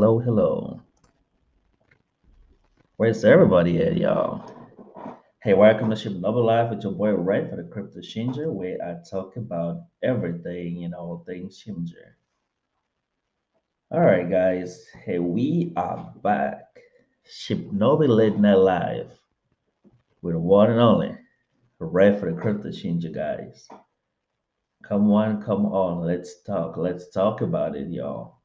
Hello, hello. Where's everybody at, y'all? Hey, welcome to Shibnobi Live with your boy Red for the Crypto Shinja, where I talk about everything, all things Shinja. All right, guys. Hey, we are back. Shibnobi Late Night Live with the one and only Red for the Crypto Shinja, guys. Come on, come on. Let's talk. Let's talk about it, y'all.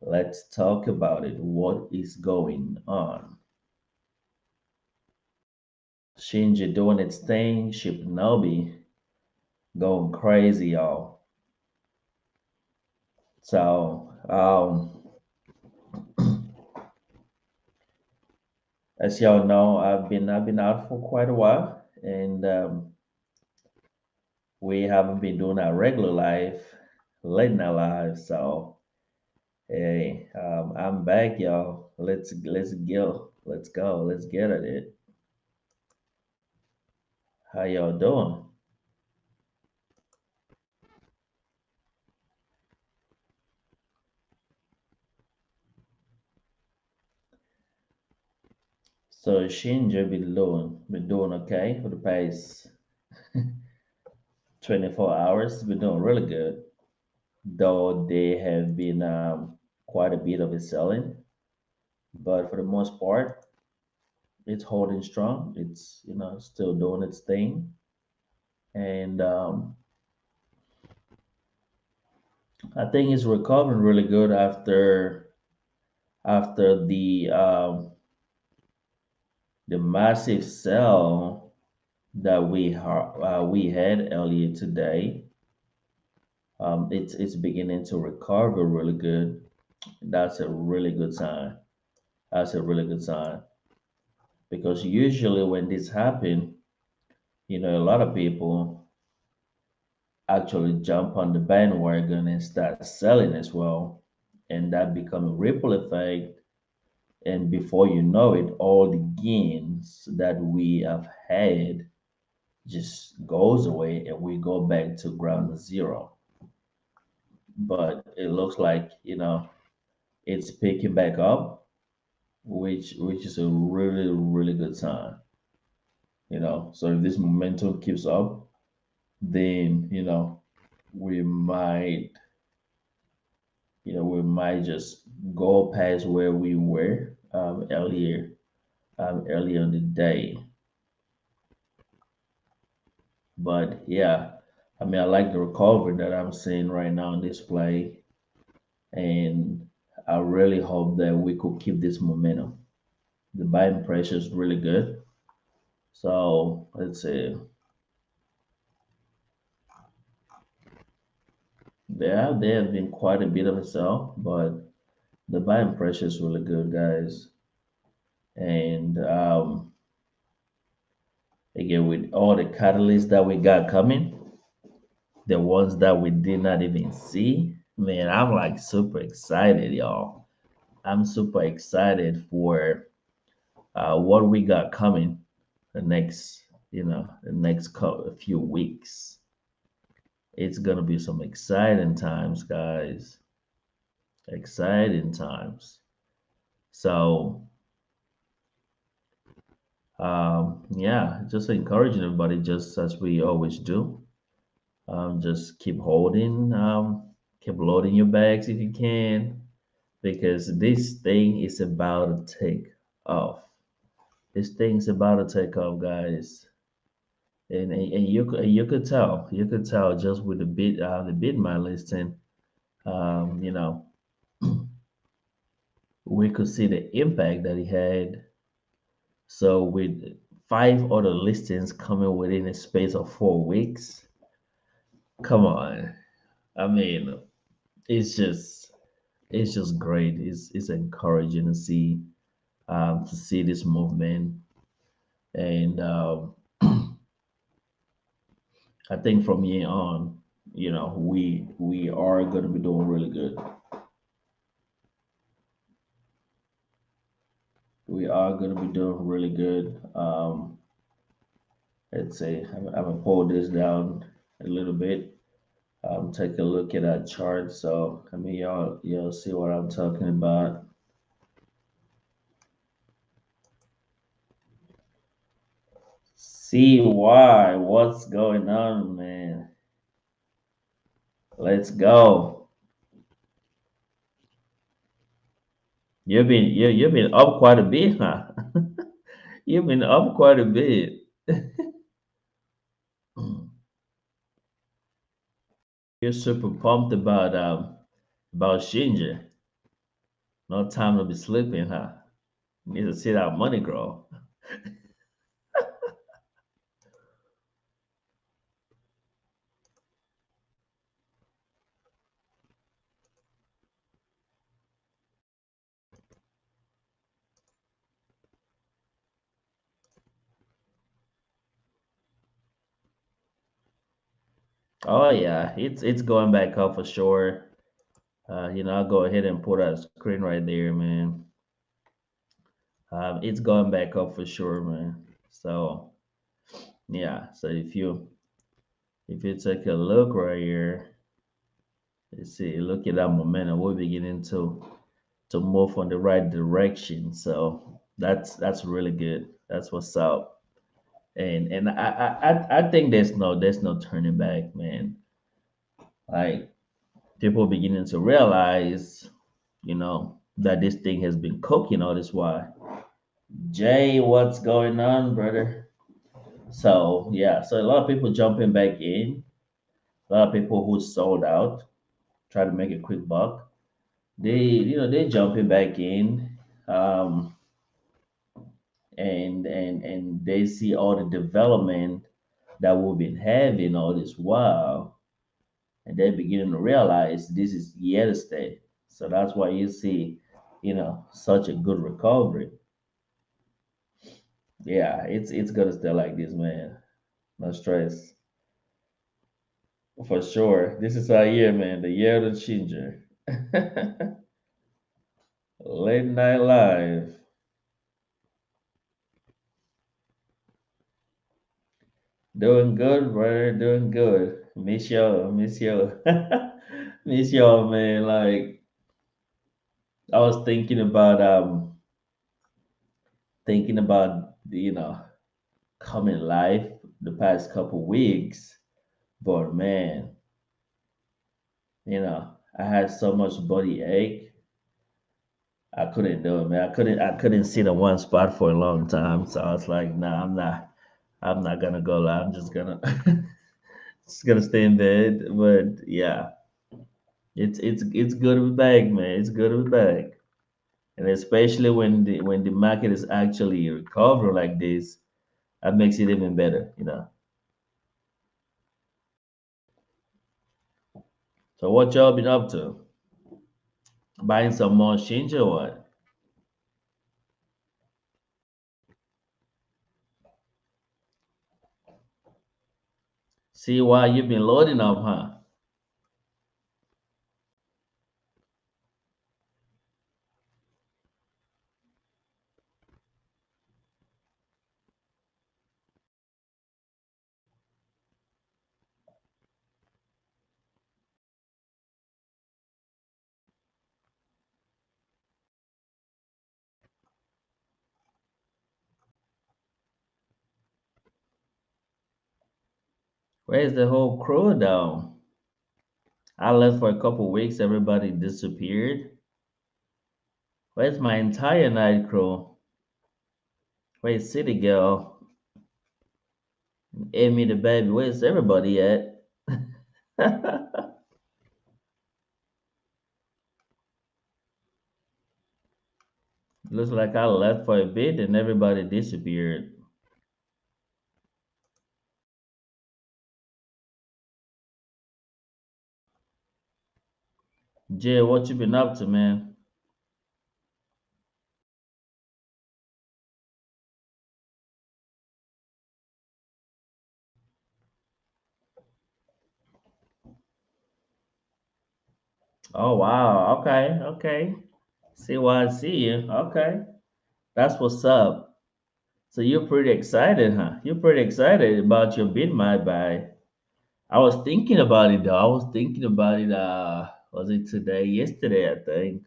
Let's talk about it. What is going on? Shinja doing its thing, Shibnobi going crazy, y'all. So, as y'all know, I've been out for quite a while, and we haven't been doing our regular life, late night life. So, hey, I'm back, y'all. Let's get at it. How y'all doing? So Shinja been doing okay for the past 24 hours. Been doing really good, though they have been quite a bit of a selling, but for the most part, it's holding strong. It's still doing its thing, and I think it's recovering really good after the massive sell that we had earlier today. It's beginning to recover really good. That's a really good sign. That's a really good sign because usually when this happen, a lot of people actually jump on the bandwagon and start selling as well, and that become a ripple effect. And before you know it, all the gains that we have had just goes away, and we go back to ground zero. But it looks like it's picking back up, which is a really really good sign. So if this momentum keeps up, then we might we might just go past where we were earlier in the day. But yeah, I mean, I like the recovery that I'm seeing right now in this play, and I really hope that we could keep this momentum. The buying pressure is really good, so let's see. There have been quite a bit of a sell, but the buying pressure is really good, guys. And again, with all the catalysts that we got coming, the ones that we did not even see, man, I'm like super excited, y'all. I'm super excited for what we got coming the next few weeks. It's gonna be some exciting times, guys. Exciting times. So, yeah, just encouraging everybody, just as we always do. Just keep holding, keep loading your bags if you can, because this thing is about to take off. This thing's about to take off, guys. And you could tell just with the bid my listing, um, you know, we could see the impact that he had. So with five other listings coming within a space of 4 weeks, come on. I mean, it's just it's just great. It's encouraging to see this movement, and I think from here on, we are going to be doing really good. We are going to be doing really good. Let's say I'm gonna pull this down a little bit. Take a look at that chart. So I mean, y'all see what I'm talking about. See why? What's going on, man? Let's go. You've been up quite a bit, huh? You've been up quite a bit. You're super pumped about Shinja. No time to be sleeping, huh? Need to see that money grow. Oh yeah, it's going back up for sure. I'll go ahead and put a screen right there, man. It's going back up for sure, man. So yeah, so if you take a look right here, you see, look at that momentum. We're beginning to move on the right direction. So that's really good. That's what's up. And I think there's no turning back, man. Like people beginning to realize, that this thing has been cooking all this while. Jay, what's going on, brother? So yeah, so a lot of people jumping back in. A lot of people who sold out, try to make a quick buck. They jumping back in, um, and they see all the development that we've been having all this while, and they're beginning to realize this is here to stay. So that's why you see, such a good recovery. Yeah, it's gonna stay like this, man. No stress. For sure. This is our year, man. The year of the Shinja. Late night live. Doing good, brother. Doing good. Miss y'all. Miss y'all. Miss y'all, man. Like I was thinking about coming live the past couple weeks. But man, I had so much body ache. I couldn't do it, man. I couldn't sit in one spot for a long time. So I was like, nah, I'm not gonna go live. I'm just gonna just gonna stay in bed. But yeah, it's good to be back, man. It's good to be back. And especially when the market is actually recovering like this, that makes it even better. So what y'all been up to? Buying some more Shinja or what? See why you've been loading up, huh? Where's the whole crew down? I left for a couple weeks, everybody disappeared. Where's my entire night crew? Where's City Girl? Amy the baby, where's everybody at? Looks like I left for a bit and everybody disappeared. Jay, what you been up to, man? Oh wow, okay, okay. See why I see you. Okay. That's what's up. So you're pretty excited, huh? You're pretty excited about your bid my buy. I was thinking about it though. I was thinking about it. Was it today? Yesterday, I think.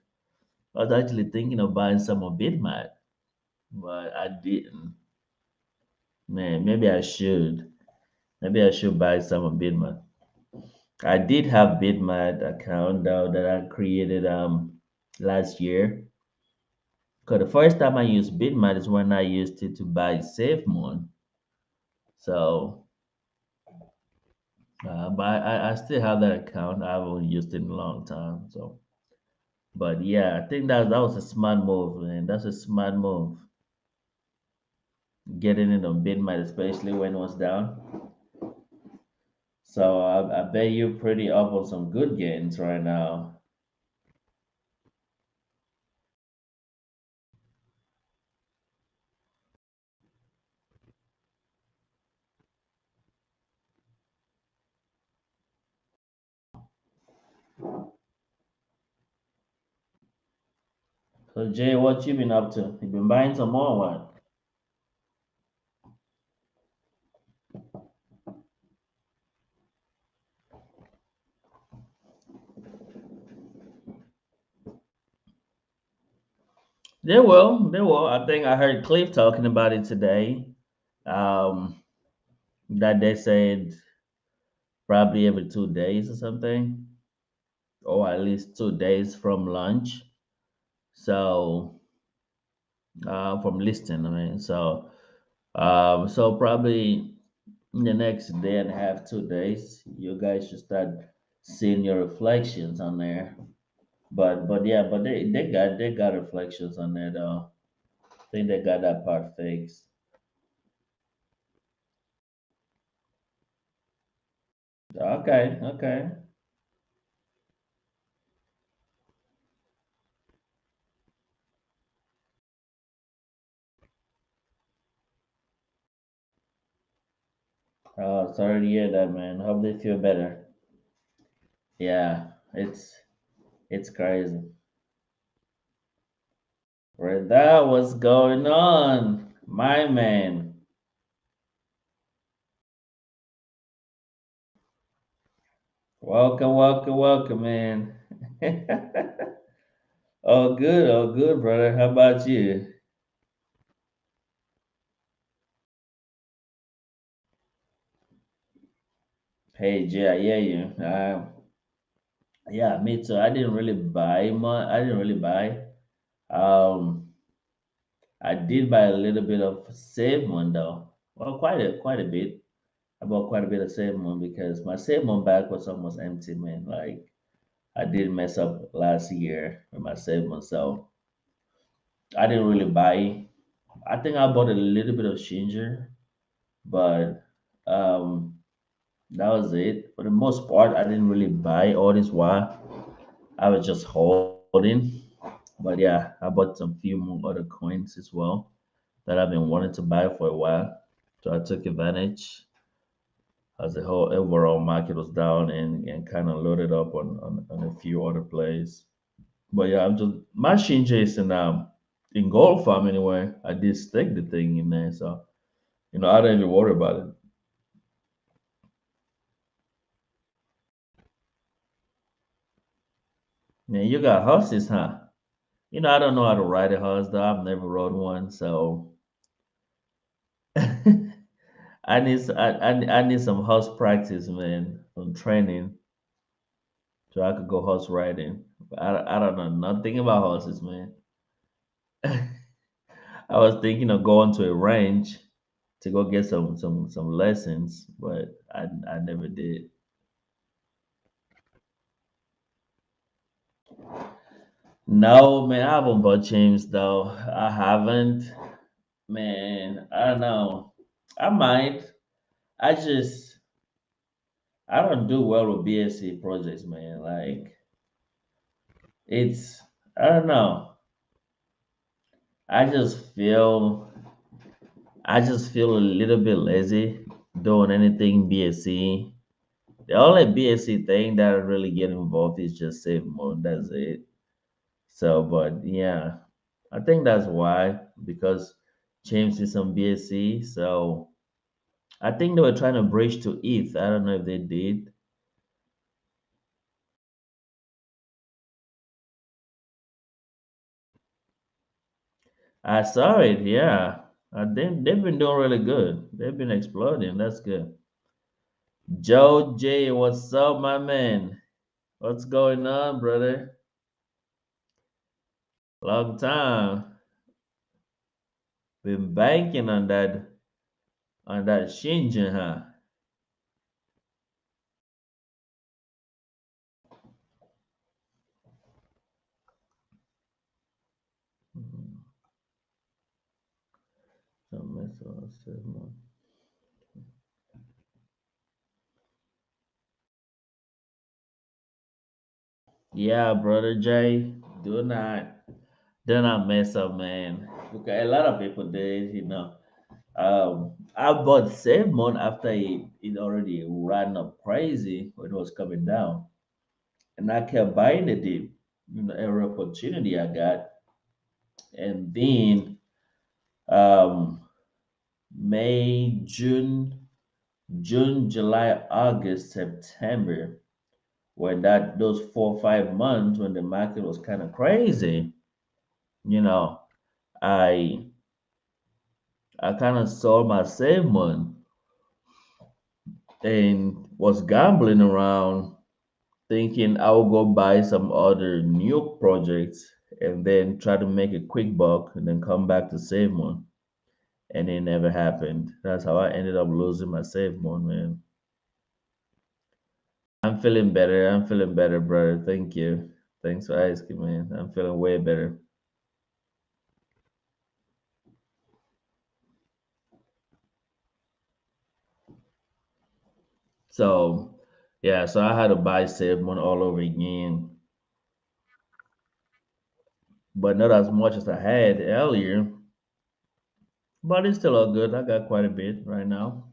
I was actually thinking of buying some of Bitmat, but I didn't. Man, maybe I should. Maybe I should buy some of Bitmat. I did have Bitmat account though that I created last year. Cause the first time I used Bitmat is when I used it to buy SafeMoon. So, but I still have that account. I haven't used it in a long time. So, but yeah, I think that was a smart move, man. That's a smart move. Getting it on Bitmat, especially when it was down. So I bet you're pretty up on some good gains right now. So Jay, what you been up to? You been buying some more or what? They will. They will. I think I heard Cliff talking about it today. Um, that they said probably every 2 days or something, or at least 2 days from lunch. So from listing, I mean, so probably in the next day and a half, 2 days, you guys should start seeing your reflections on there. But yeah, but they got reflections on there though. I think they got that part fixed. Okay, okay. Sorry to hear that, man. Hope they feel better. Yeah, it's crazy. Where that was going on, my man. Welcome, welcome, welcome, man. All good, brother. How about you? Hey, Jay, I hear you. Yeah, me too. I didn't really buy much. I didn't really buy. Um, I did buy a little bit of save one though. Well, quite a bit. I bought quite a bit of save one because my save one bag was almost empty, man. Like I did mess up last year with my save one, so I didn't really buy. I think I bought a little bit of Shinja, but um, that was it. For the most part, I didn't really buy all this while. I was just holding. But yeah, I bought some few more other coins as well that I've been wanting to buy for a while. So I took advantage as the whole overall market was down and kind of loaded up on a few other plays. But yeah, I'm just my Shinja is in gold farm anyway. I did stick the thing in there, so I don't even worry about it. Man, you got horses, huh? I don't know how to ride a horse though. I've never rode one, so I need some horse practice, man, some training so I could go horse riding. But I don't know nothing about horses, man. I was thinking of going to a ranch to go get some lessons, but I never did. No, man, I haven't bought James though. I haven't. Man, I don't know. I might. I just I don't do well with BSC projects, man. Like it's I don't know. I just feel I just feel a little bit lazy doing anything BSC. The only BSC thing that I really get involved is just save mode. That's it. So, but yeah, I think that's why because James is some BSC. So I think they were trying to bridge to ETH. I don't know if they did. I saw it. Yeah, they've been doing really good. They've been exploding. That's good. Joe J, what's up, my man? What's going on, brother? Long time. Been banking on that Shinja, huh? Mhm. Don't mess with us, man. Yeah, brother Jay, do not do not mess up, man. Okay, a lot of people did, you know. I bought Savemon after it already ran up crazy when it was coming down, and I kept buying the dip. You know, every opportunity I got, and then um, May, June, July, August, September, when that those 4 or 5 months when the market was kind of crazy, you know, I I kind of sold my Savemon and was gambling around thinking I will go buy some other new projects and then try to make a quick buck and then come back to save more. And it never happened. That's how I ended up losing my save more, man. I'm feeling better. I'm feeling better, brother. Thank you. Thanks for asking, man. I'm feeling way better. So, yeah, so I had to buy save money all over again, but not as much as I had earlier. But it's still all good. I got quite a bit right now.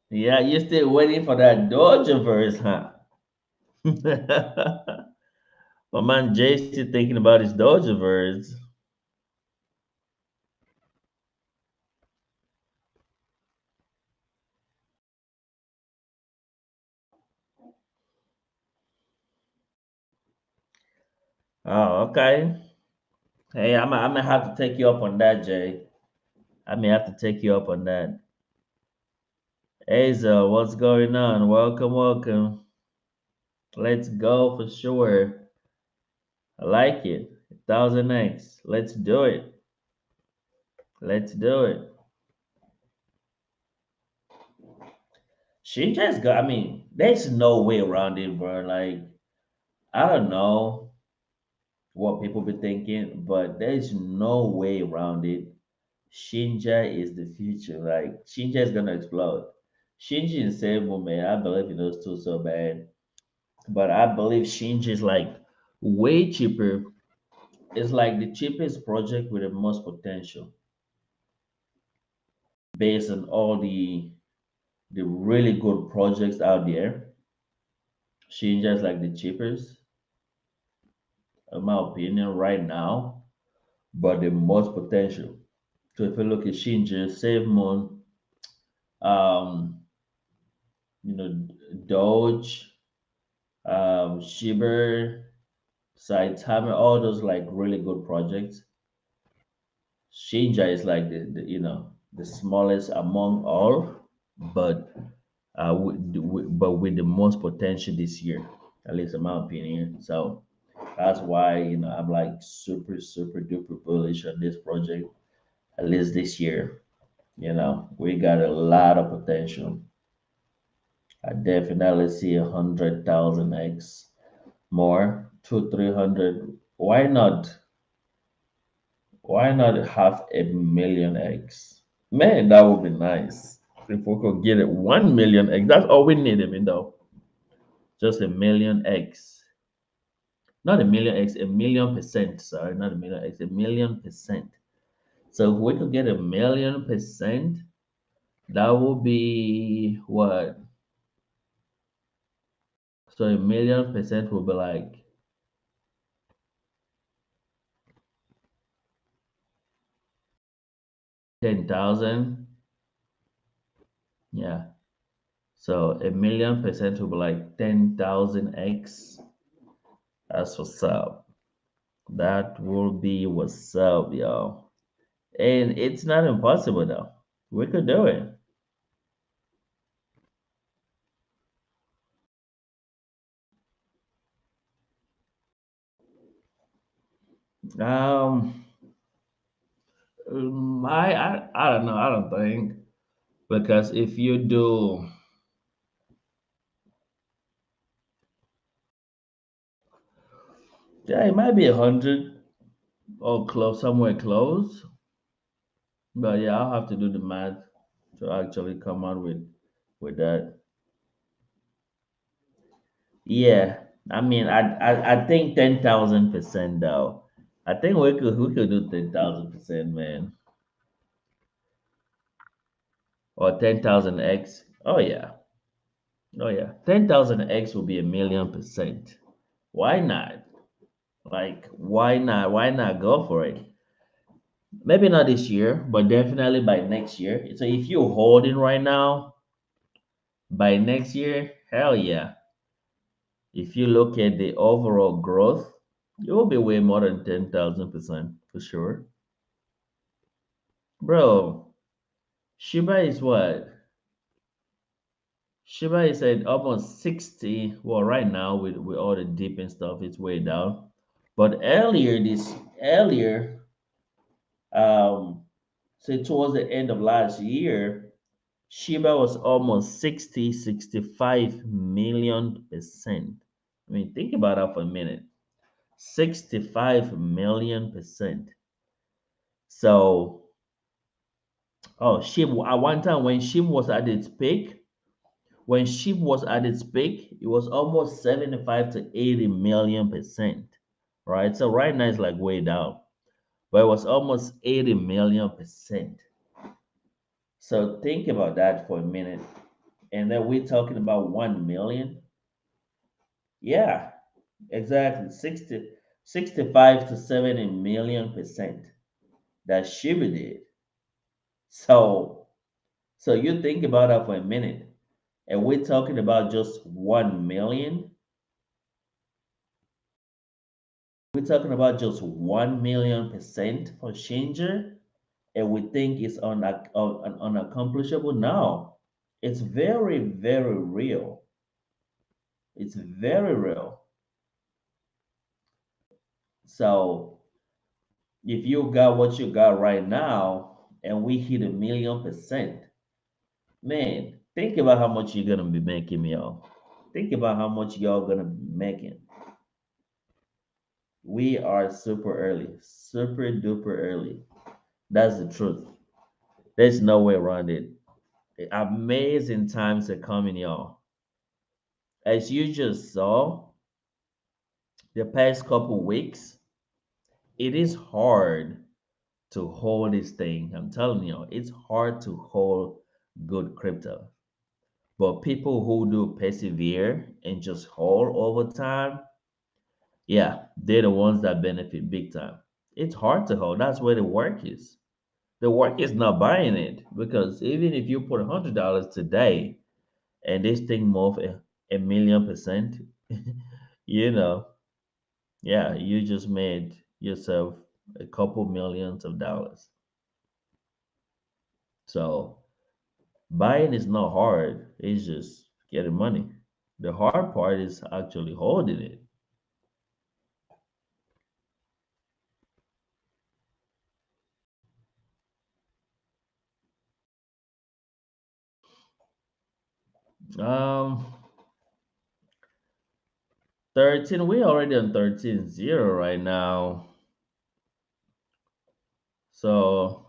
Yeah, you're still waiting for that Doja verse, huh? My man Jay still thinking about his Doja verse. Oh, okay. Hey, I'm gonna have to take you up on that, Jay. I may have to take you up on that. Hey, Zo, what's going on? Welcome, welcome. Let's go for sure. I like it. 1000X. Let's do it. Let's do it. She just got, I mean, there's no way around it, bro. Like, I don't know what people be thinking, but there's no way around it. Shinja is the future. Like Shinja is gonna explode. Shinji and Seibu, man, I believe in those two so bad. But I believe Shinji is like way cheaper. It's like the cheapest project with the most potential based on all the really good projects out there. Shinja is like the cheapest, in my opinion, right now, but the most potential. So if you look at Shinja, Save Moon, um, you know, Doge, Shiber, Saitama, all those like really good projects. Shinja is like the smallest among all, but but with the most potential this year, at least in my opinion. So that's why I'm like super duper bullish on this project, at least this year. We got a lot of potential. I definitely see 100,000x more, two, 300. Why not half a million eggs? Man, that would be nice. If we could get it 1 million eggs, that's all we need, though. Just a million eggs. Not a million eggs, a million percent. Sorry, not a million eggs, a million percent. So if we could get a million percent, that would be what? So a million percent will be like 10,000. Yeah. So a million percent will be like 10,000x. That's what's up. That will be what's up, yo. And it's not impossible though. We could do it. Um, I don't know. I don't think because if you do, yeah, it might be 100 or close, somewhere close. But yeah, I'll have to do the math to actually come out with that. Yeah, I mean, I think 10,000% though. I think we could do 10,000%, man, or 10,000x. Oh yeah, oh yeah, 10,000x will be a million percent. Why not? Like, why not? Why not go for it? Maybe not this year, but definitely by next year. So if you're holding right now, by next year, hell yeah. If you look at the overall growth, it will be way more than 10,000% for sure. Bro, Shiba is what? Shiba is at almost 60. Well, right now with all the dip and stuff, it's way down. But earlier, um, say towards the end of last year, Shiba was almost 60, 65 million percent. I mean, think about that for a minute. 65 million percent. So, oh, SHIB, at one time when SHIB was at its peak, it was almost 75 to 80 million percent, right? So right now it's like way down, but it was almost 80 million percent. So think about that for a minute. And then we're talking about 1 million. Yeah, exactly. 65 to 70 million percent that Shiba did. So, so you think about that for a minute. And we're talking about just 1 million. We're talking about just 1 million% for Shinja, and we think it's unaccomplishable. No, it's very, very real. It's very real. So if you got what you got right now, and we hit 1 million%, man, think about how much you're gonna be making, y'all. Think about how much y'all gonna be making. We are super early, super duper early. That's the truth. There's no way around it. Amazing times are coming, y'all. As you just saw the past couple weeks, it is hard to hold this thing. I'm telling you, it's hard to hold good crypto. But people who do persevere and just hold over time, yeah, they're the ones that benefit big time. It's hard to hold. That's where the work is. The work is not buying it because even if you put $100 today and this thing move a 1 million%, you know, yeah, you just made yourself a couple millions of dollars. So buying is not hard. It's just getting money. The hard part is actually holding it. Um, 13, we already on 13.0 right now. So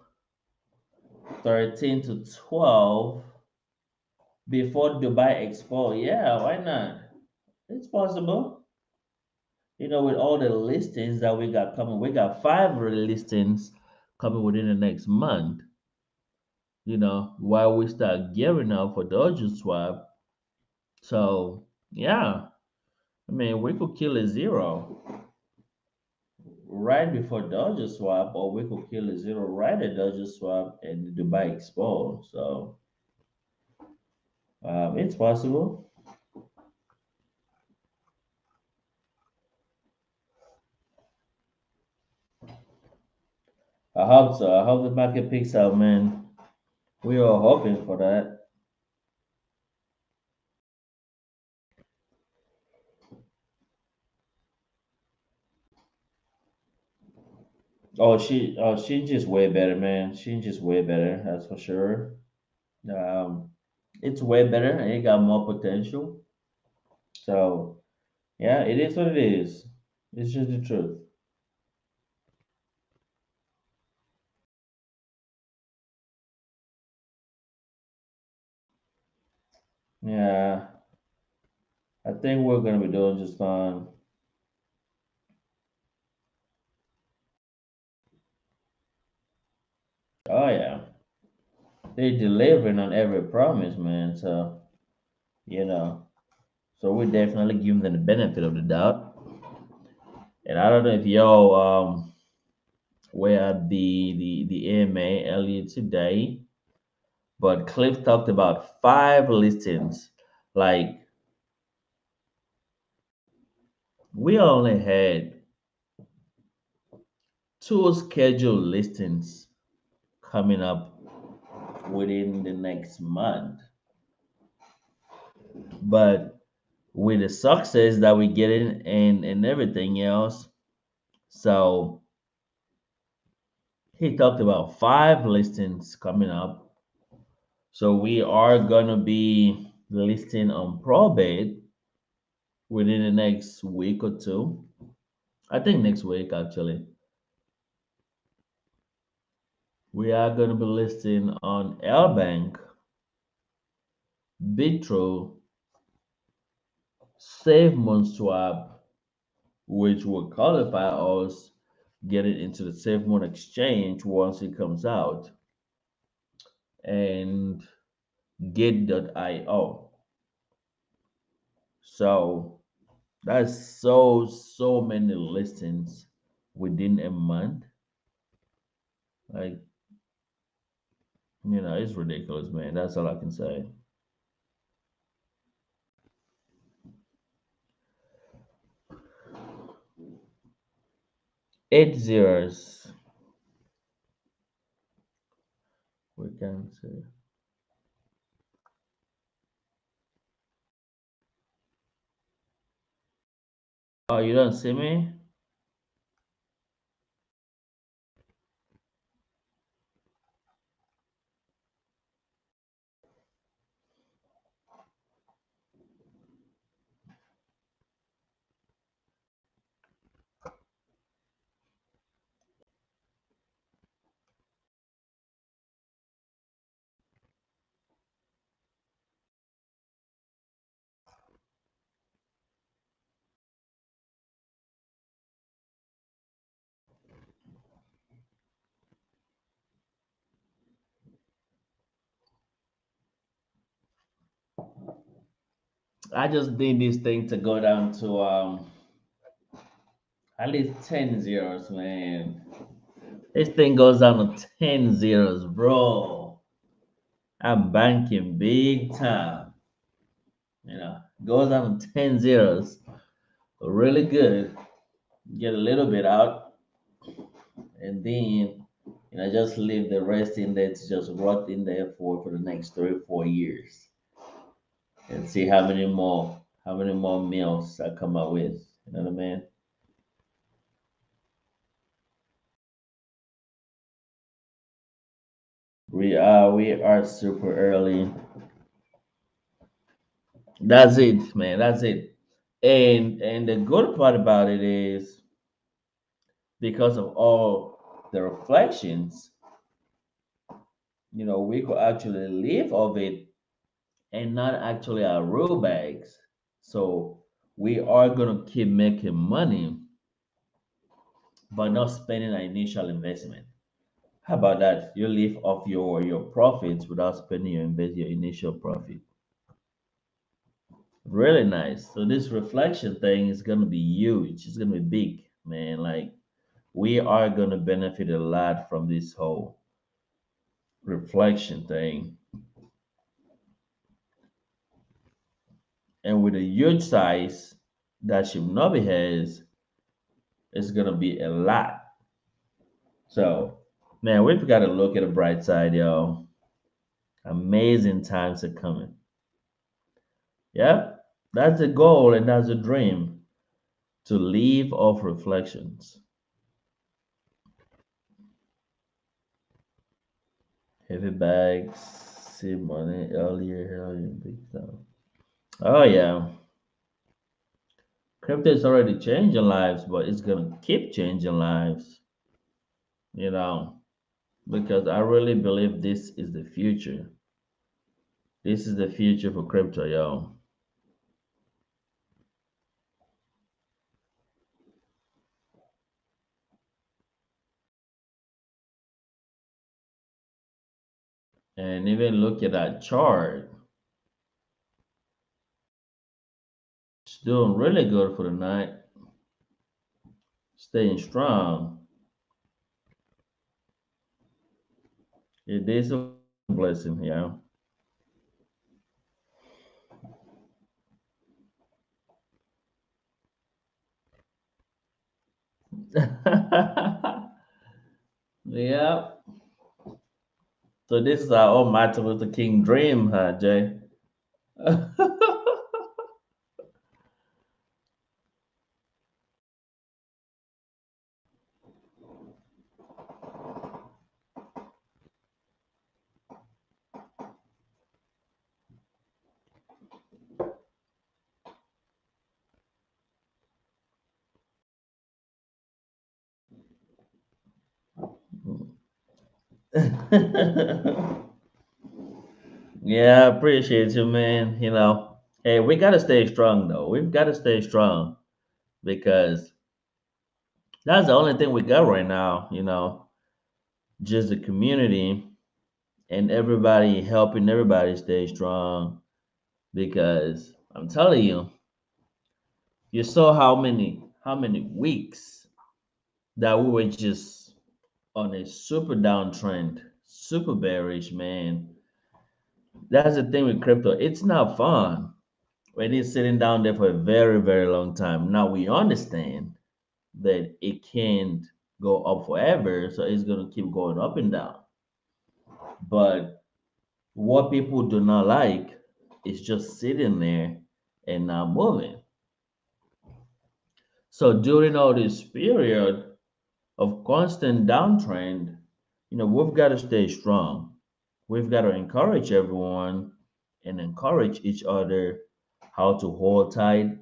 13 to 12 before Dubai Expo. Yeah, why not? It's possible. With all the listings that we got coming, we got five listings coming within the next month. While we start gearing up for Dojo Swap. So, yeah. I mean, we could kill a zero right before Dodger swap, or we could kill a zero right at Dodger swap and Dubai export. So it's possible. I hope so. I hope the market picks up, man. We are hoping for that. Shinja's way better, man. Shinja's way better, that's for sure. Um, it's way better and it got more potential. So yeah, it is what it is. It's just the truth. Yeah, I think we're gonna be doing just fine. Oh yeah, they delivering on every promise, man. So you know, so we definitely give them the benefit of the doubt. And I don't know if y'all were at the AMA earlier today, but Cliff talked about five listings. Like we only had two scheduled listings coming up within the next month, but with the success that we getting and everything else, so he talked about five listings coming up. So we are gonna be listing on probate within the next week or two. I think next week actually. We are gonna be listing on L Bank, Bitro, Save Swap, which will qualify us getting into the SafeMoon exchange once it comes out, and Gate.io. So that's so many listings within a month. Like, it's ridiculous, man. That's all I can say. 8 zeros. We can say. Oh, you don't see me? I just need this thing to go down to at least 10 zeros, man. This thing goes down to 10 zeros, bro. I'm banking big time. Goes down to 10 zeros. Really good. Get a little bit out, and then just leave the rest in there to just rot in there for the next 3 or 4 years, and see how many more meals I come out with. You know what I mean? We are super early. That's it, man. That's it. And the good part about it is because of all the reflections, we could actually live of it and not actually our real bags. So we are gonna keep making money, but not spending our initial investment. How about that? You live off your profits without spending your initial profit. Really nice. So this reflection thing is gonna be huge. It's gonna be big, man. Like we are gonna benefit a lot from this whole reflection thing. And with the huge size that Shibnobi has, it's gonna be a lot. So, man, we've got to look at the bright side, yo. Amazing times are coming. Yep, that's the goal and that's the dream to leave off reflections. Heavy bags, see money earlier, big stuff. Oh yeah, crypto is already changing lives, but it's gonna keep changing lives. You know, because I really believe this is the future. This is the future for crypto, yo. And even look at that chart. It's doing really good for the night, staying strong. It is a blessing, yeah. Yeah. So this is our own Martin Luther King dream, huh, Jay? Yeah, I appreciate you, man. Hey, we gotta stay strong though. We've gotta stay strong because that's the only thing we got right now, just the community and everybody helping everybody stay strong because I'm telling you, you saw how many weeks that we were just on a super downtrend, super bearish, man. That's the thing with crypto. It's not fun when it's sitting down there for a very, very long time. Now we understand that it can't go up forever, so it's gonna keep going up and down. But what people do not like is just sitting there and not moving. So during all this period of constant downtrend, we've got to stay strong. We've got to encourage everyone and encourage each other how to hold tight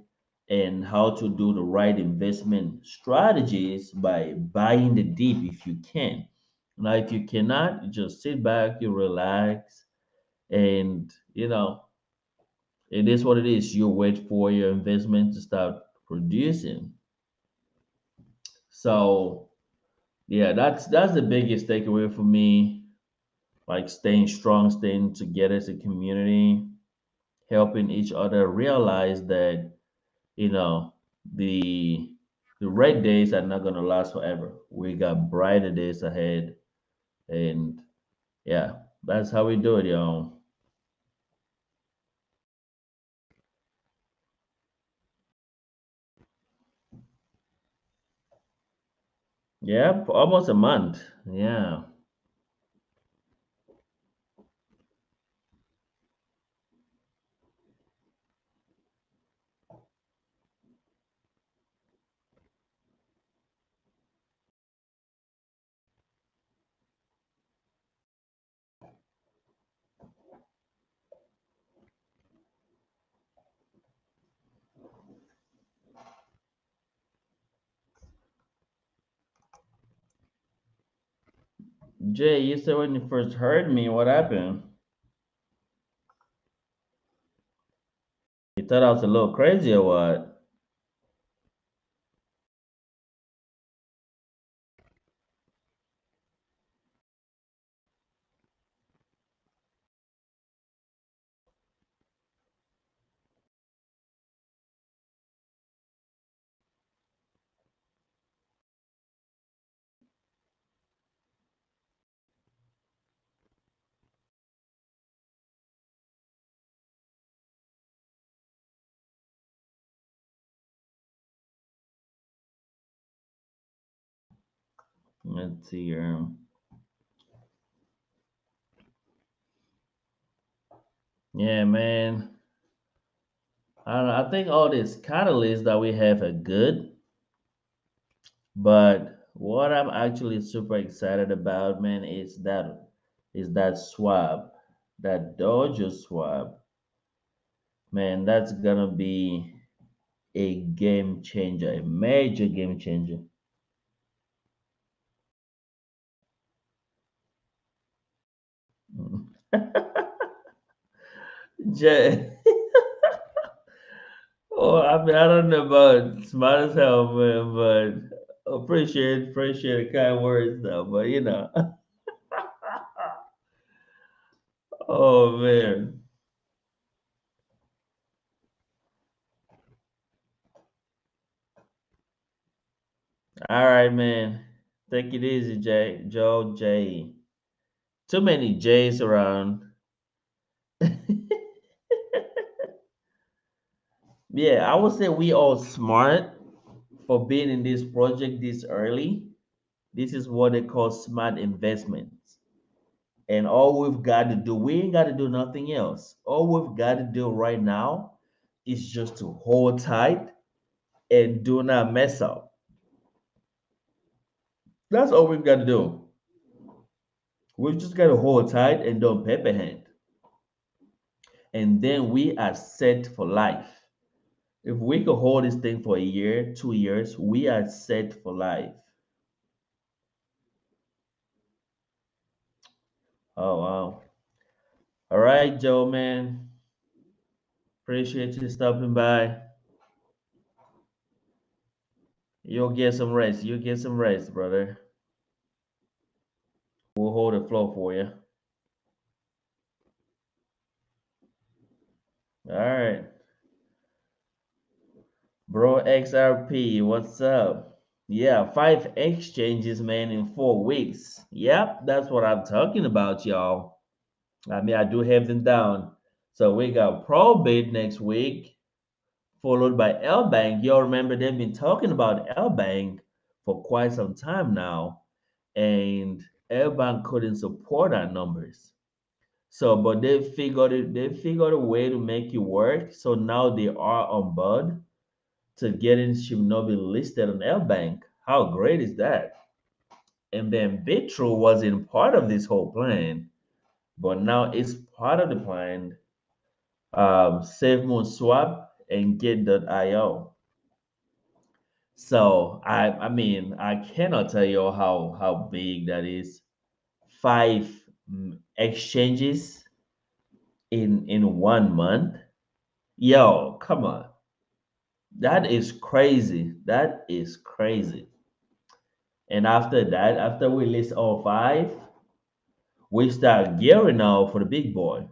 and how to do the right investment strategies by buying the dip if you can. Now, if you cannot, you just sit back, you relax, and it is what it is. You wait for your investment to start producing. So yeah, that's the biggest takeaway for me. Like staying strong, staying together as a community, helping each other realize that you know the the red days are not gonna last forever. We got brighter days ahead, and yeah, that's how we do it, y'all. Yeah, for almost a month. Yeah. Jay, you said when you first heard me, what happened? You thought I was a little crazy or what? Let's see. Yeah, man. I think all these catalysts that we have are good, but what I'm actually super excited about, man, is that swap, that Dojo swap. Man, that's gonna be a game changer, a major game changer. Jay, oh, I mean, I don't know about smart as hell, man, but appreciate the kind words, though. But oh man. All right, man. Take it easy, Jay. Joe J. Too many J's around. Yeah, I would say we all smart for being in this project this early. This is what they call smart investments. And all we've got to do, we ain't got to do nothing else. All we've got to do right now is just to hold tight and do not mess up. That's all we've got to do. We've just got to hold tight and don't paper hand. And then we are set for life. If we could hold this thing for a year, 2 years, we are set for life. Oh wow. All right, Joe, man. Appreciate you stopping by. You'll get some rest. You'll get some rest, brother. We'll hold the floor for you. All right. Bro XRP, what's up? Yeah, 5 exchanges, man, in 4 weeks. Yep, that's what I'm talking about, y'all. I mean, I do have them down. So we got Probate next week, followed by L Bank. Y'all remember they've been talking about L Bank for quite some time now, and L Bank couldn't support our numbers. So, but they figured it. They figured a way to make it work. So now they are on board to getting Shibnobi listed on L Bank. How great is that? And then Bitro wasn't part of this whole plan, but now it's part of the plan. SaveMoon Swap and Get.io. So I mean I cannot tell you how big that is. Five exchanges in 1 month. Yo, come on. That is crazy. That is crazy. And after that, after we list all five, we start gearing up for the big boy.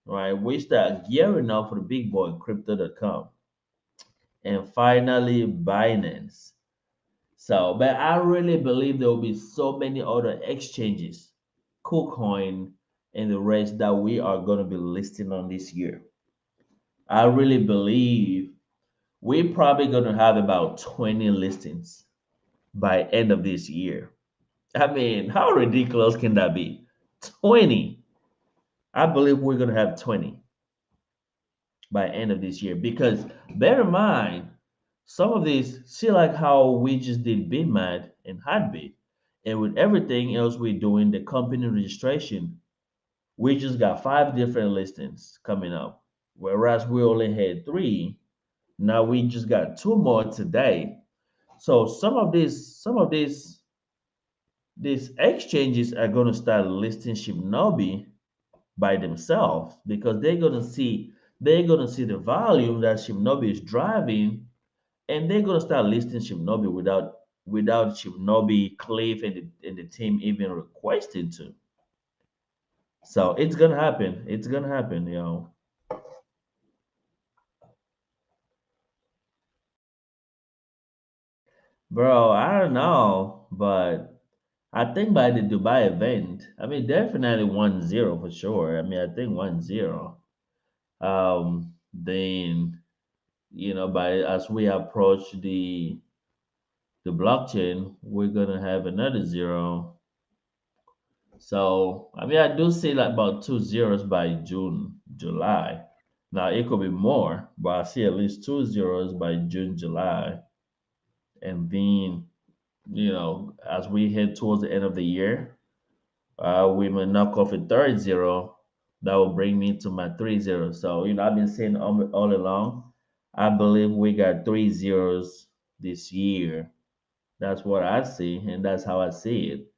Right? We start gearing up for the big boy, crypto.com. And finally Binance. So, but I really believe there will be so many other exchanges, KuCoin, and the rest that we are going to be listing on this year. I really believe we're probably going to have about 20 listings by end of this year. I mean, how ridiculous can that be? 20. I believe we're going to have 20 by end of this year because bear in mind, some of these, see like how we just did BitMad and Heartbeat, and with everything else we're doing, the company registration, we just got five different listings coming up. Whereas we only had three, now we just got two more today. So some of these exchanges are going to start listing Shibnobi by themselves because they're gonna see the volume that Shibnobi is driving, and they're gonna start listing Shibnobi without Shibnobi, Cliff, and the team even requesting to. So it's gonna happen. It's gonna happen, bro. I don't know, but I think by the Dubai event, I mean definitely 1-0 for sure. I mean I think 1-0. Then by as we approach the blockchain, we're gonna have another zero. So I mean, I do see like about two zeros by June, July. Now it could be more, but I see at least two zeros by June, July, and then as we head towards the end of the year, we may knock off a third zero. That will bring me to my three zeros. So I've been saying all along, I believe we got three zeros this year. That's what I see, and that's how I see it.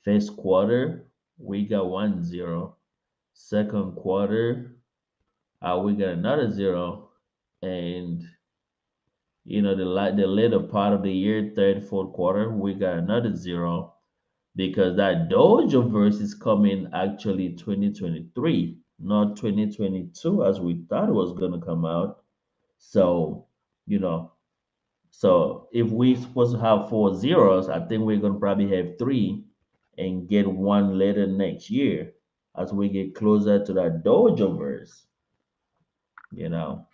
First quarter, we got one zero. Second quarter, we got another zero, and the later part of the year, third, fourth quarter, we got another zero because that Dojo verse is coming actually 2023, not 2022 as we thought it was gonna come out. So, you know, so if we supposed to have four zeros, I think we're gonna probably have three and get one later next year as we get closer to that Dojo verse, you know.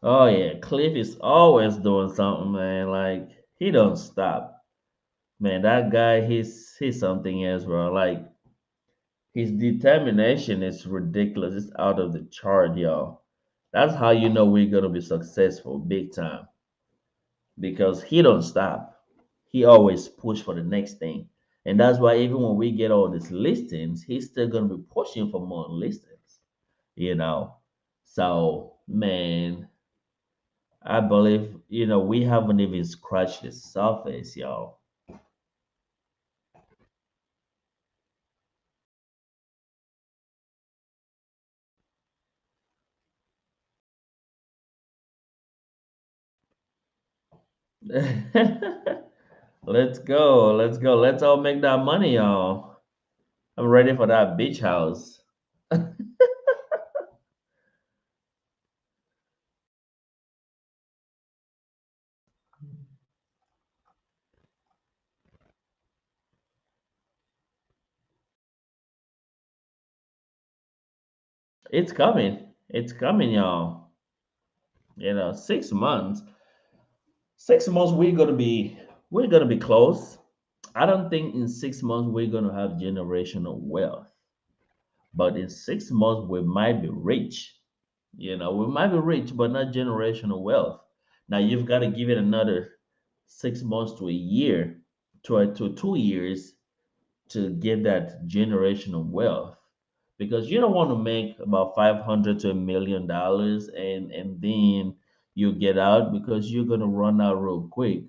Oh yeah, Cliff is always doing something, man. Like he don't stop. Man, that guy, he's something else, bro. Like his determination is ridiculous. It's out of the chart, y'all. That's how you know we're gonna be successful big time because he don't stop. He always push for the next thing, and that's why even when we get all these listings, he's still gonna be pushing for more listings. You know, so man, I believe we haven't even scratched the surface, y'all. Let's go. Let's go. Let's all make that money, y'all. I'm ready for that beach house. It's coming. It's coming, y'all. 6 months. 6 months we're gonna be close. I don't think in 6 months we're gonna have generational wealth, but in 6 months we might be rich. We might be rich, but not generational wealth. Now you've got to give it another 6 months to a year, to 2 years to get that generational wealth because you don't want to make about 500 to $1 million and then you get out because you're going to run out real quick.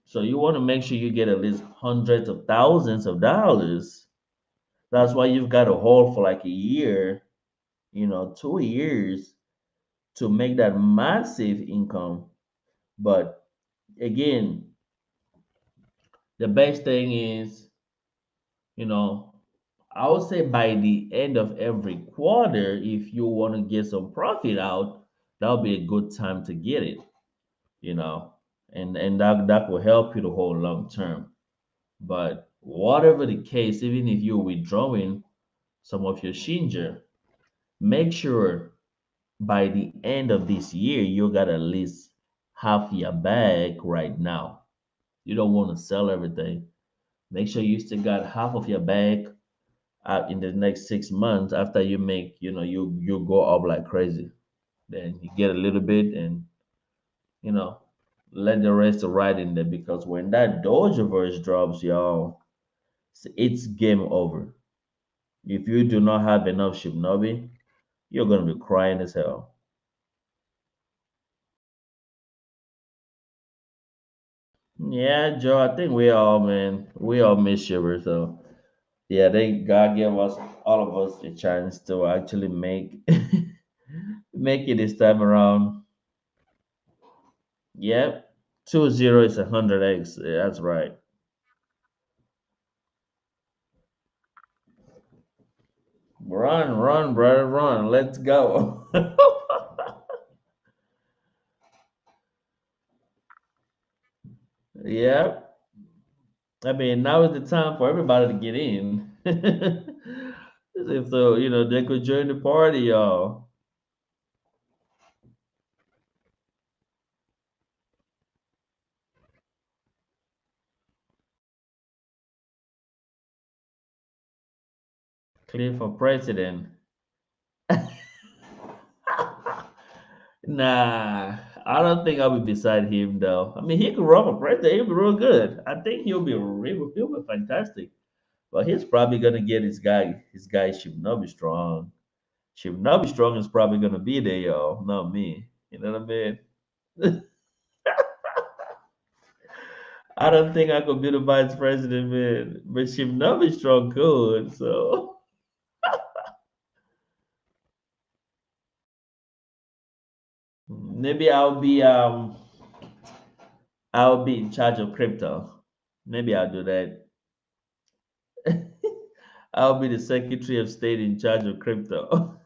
So you want to make sure you get at least hundreds of thousands of dollars. That's why you've got to hold for like a year, 2 years to make that massive income. But again, the best thing is, you know, I would say by the end of every quarter, if you want to get some profit out, that'll be a good time to get it, you know, and that will help you the whole long term. But whatever the case, even if you're withdrawing some of your Shinja, make sure by the end of this year you got at least half your bag right now. You don't want to sell everything. Make sure you still got half of your bag out in the next 6 months after you make, you go up like crazy. Then you get a little bit and, you know, let the rest ride in there because when that Doja verse drops, y'all, it's game over. If you do not have enough Shibnobi, you're gonna be crying as hell. Yeah, Joe, I think we all miss Shiver, so yeah, they God gave us all of us a chance to actually make make it this time around. Yep. 2-0 is 100x. Yeah, that's right. Run, run, brother, run. Let's go. Yeah, I mean, now is the time for everybody to get in. If so, they could join the party, y'all. Clear for president. Nah, I don't think I would beside him though. I mean, he could run for president. He'll be real good. I think he'll be fantastic. But he's probably gonna get his guy Shibnobi strong. Shibnobi strong is probably gonna be there, y'all. Not me. You know what I mean? I don't think I could be the vice president, man. But Shibnobi strong could. So maybe I'll be in charge of crypto. Maybe I'll do that. I'll be the Secretary of State in charge of crypto.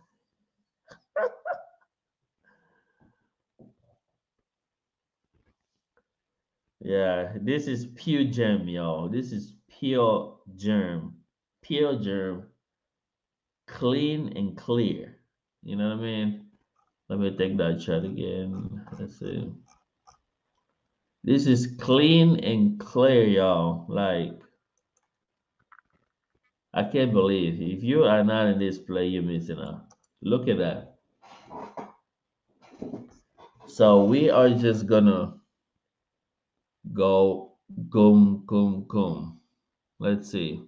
Yeah, this is pure germ, y'all. This is pure germ. Pure germ, clean and clear. You know what I mean? Let me take that shot again. Let's see. This is clean and clear, y'all. Like, I can't believe if you are not in this play, you're missing out. Look at that. So we are just gonna go goom, goom, goom. Let's see.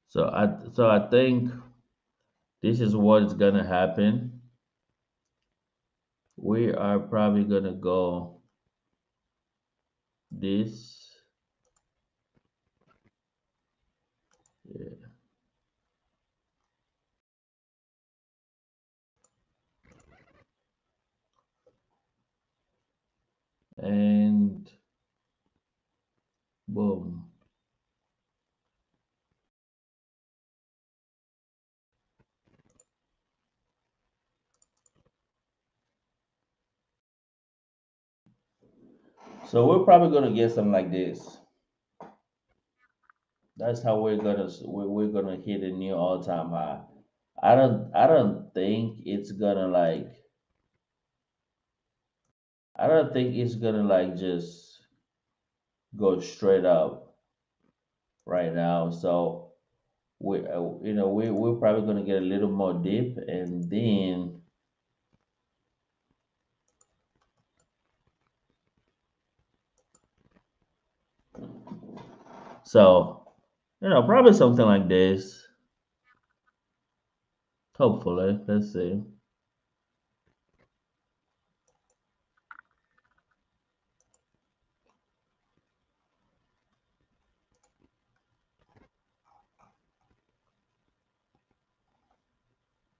So I think this is what is gonna happen. We are probably gonna go this, yeah, and boom. So we're probably gonna get something like this. That's how we're gonna hit a new all-time high. I don't think it's gonna like I don't think it's gonna like just go straight up right now. So we're probably gonna get a little more deep, and then so probably something like this. Hopefully, let's see.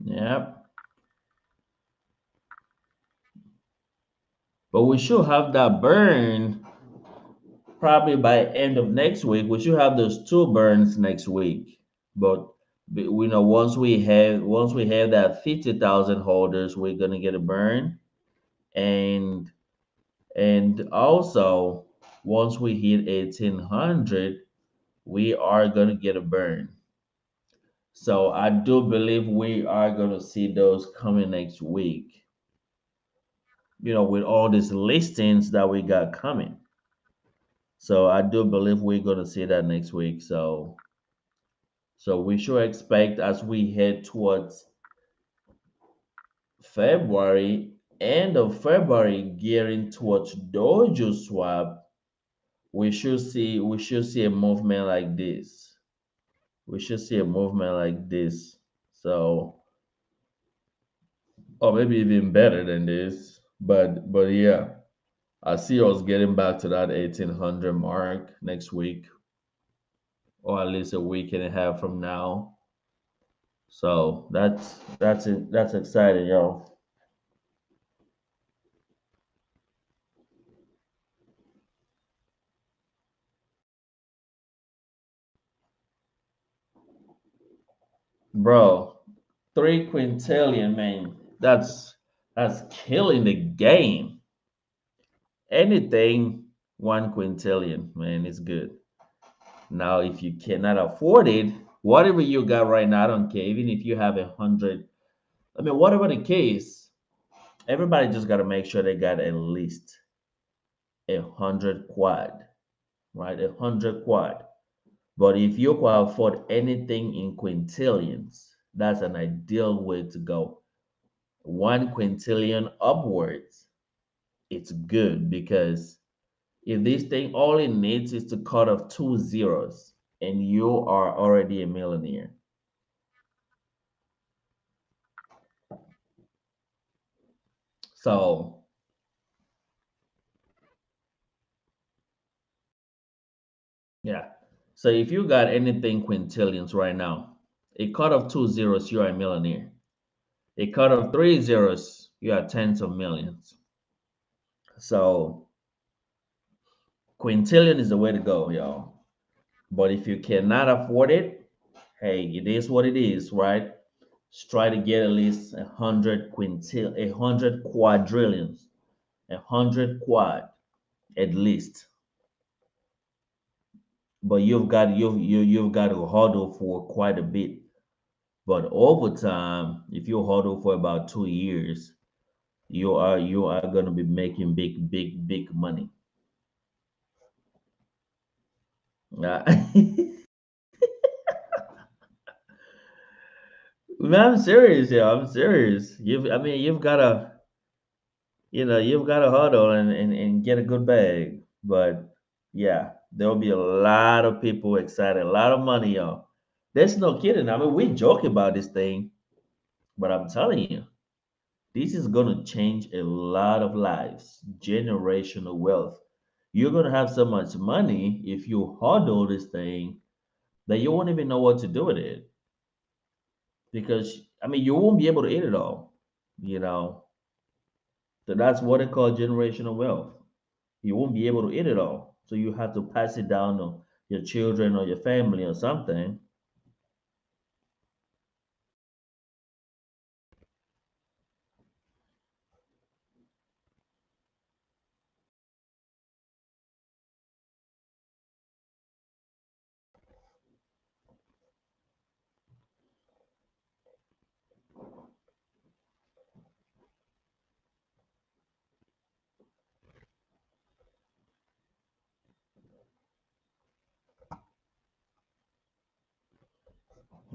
Yep. But we should have that burn probably by end of next week. We should have those two burns next week. But we know once we have that 50,000 holders, we're gonna get a burn, and also once we hit 1800, we are gonna get a burn. So I do believe we are gonna see those coming next week. With all these listings that we got coming. So I do believe we're gonna see that next week. So we should expect as we head towards February, end of February, gearing towards dojo swap, we should see a movement like this. We should see a movement like this. So, or maybe even better than this. But yeah, I see us getting back to that 1800 mark next week, or at least a week and a half from now. So that's it. That's exciting, yo. Bro, 3 quintillion, man. That's killing the game. Anything 1 quintillion, man, is good. Now, if you cannot afford it, whatever you got right now, I don't care. Even if you have 100, I mean, whatever the case, everybody just got to make sure they got at least 100 quad, right? 100 quad. But if you can afford anything in quintillions, that's an ideal way to go. 1 quintillion upwards, it's good because if this thing all it needs is to cut off two zeros and you are already a millionaire. So yeah. So if you got anything quintillions right now, a cut of two zeros, you are a millionaire. A cut of three zeros, you are tens of millions. So quintillion is the way to go, y'all. But if you cannot afford it, hey, it is what it is, right? Just try to get at least 100 quadrillions, 100 quad at least. But you've got to huddle for quite a bit. But over time, if you huddle for about 2 years, you are gonna be making big money. Uh, Man, I'm serious, yeah. I'm serious. I mean, you've gotta huddle and get a good bag. But yeah, there'll be a lot of people excited, a lot of money, y'all. There's no kidding. I mean, we joke about this thing, but I'm telling you, this is gonna change a lot of lives, generational wealth. You're gonna have so much money if you hodl this thing that you won't even know what to do with it. Because I mean you won't be able to eat it all, you know. So that's what they call generational wealth. You won't be able to eat it all. So you have to pass it down to your children or your family or something.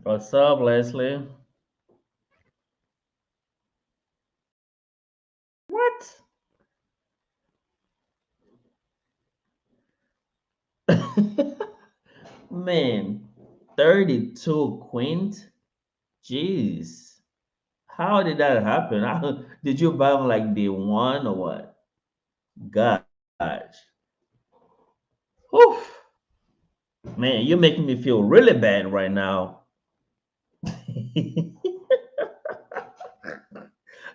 What's up, Leslie? What? Man, 32 quint? Jeez. How did that happen? Did you buy them like day one or what? Gosh. Whew. Man, you're making me feel really bad right now.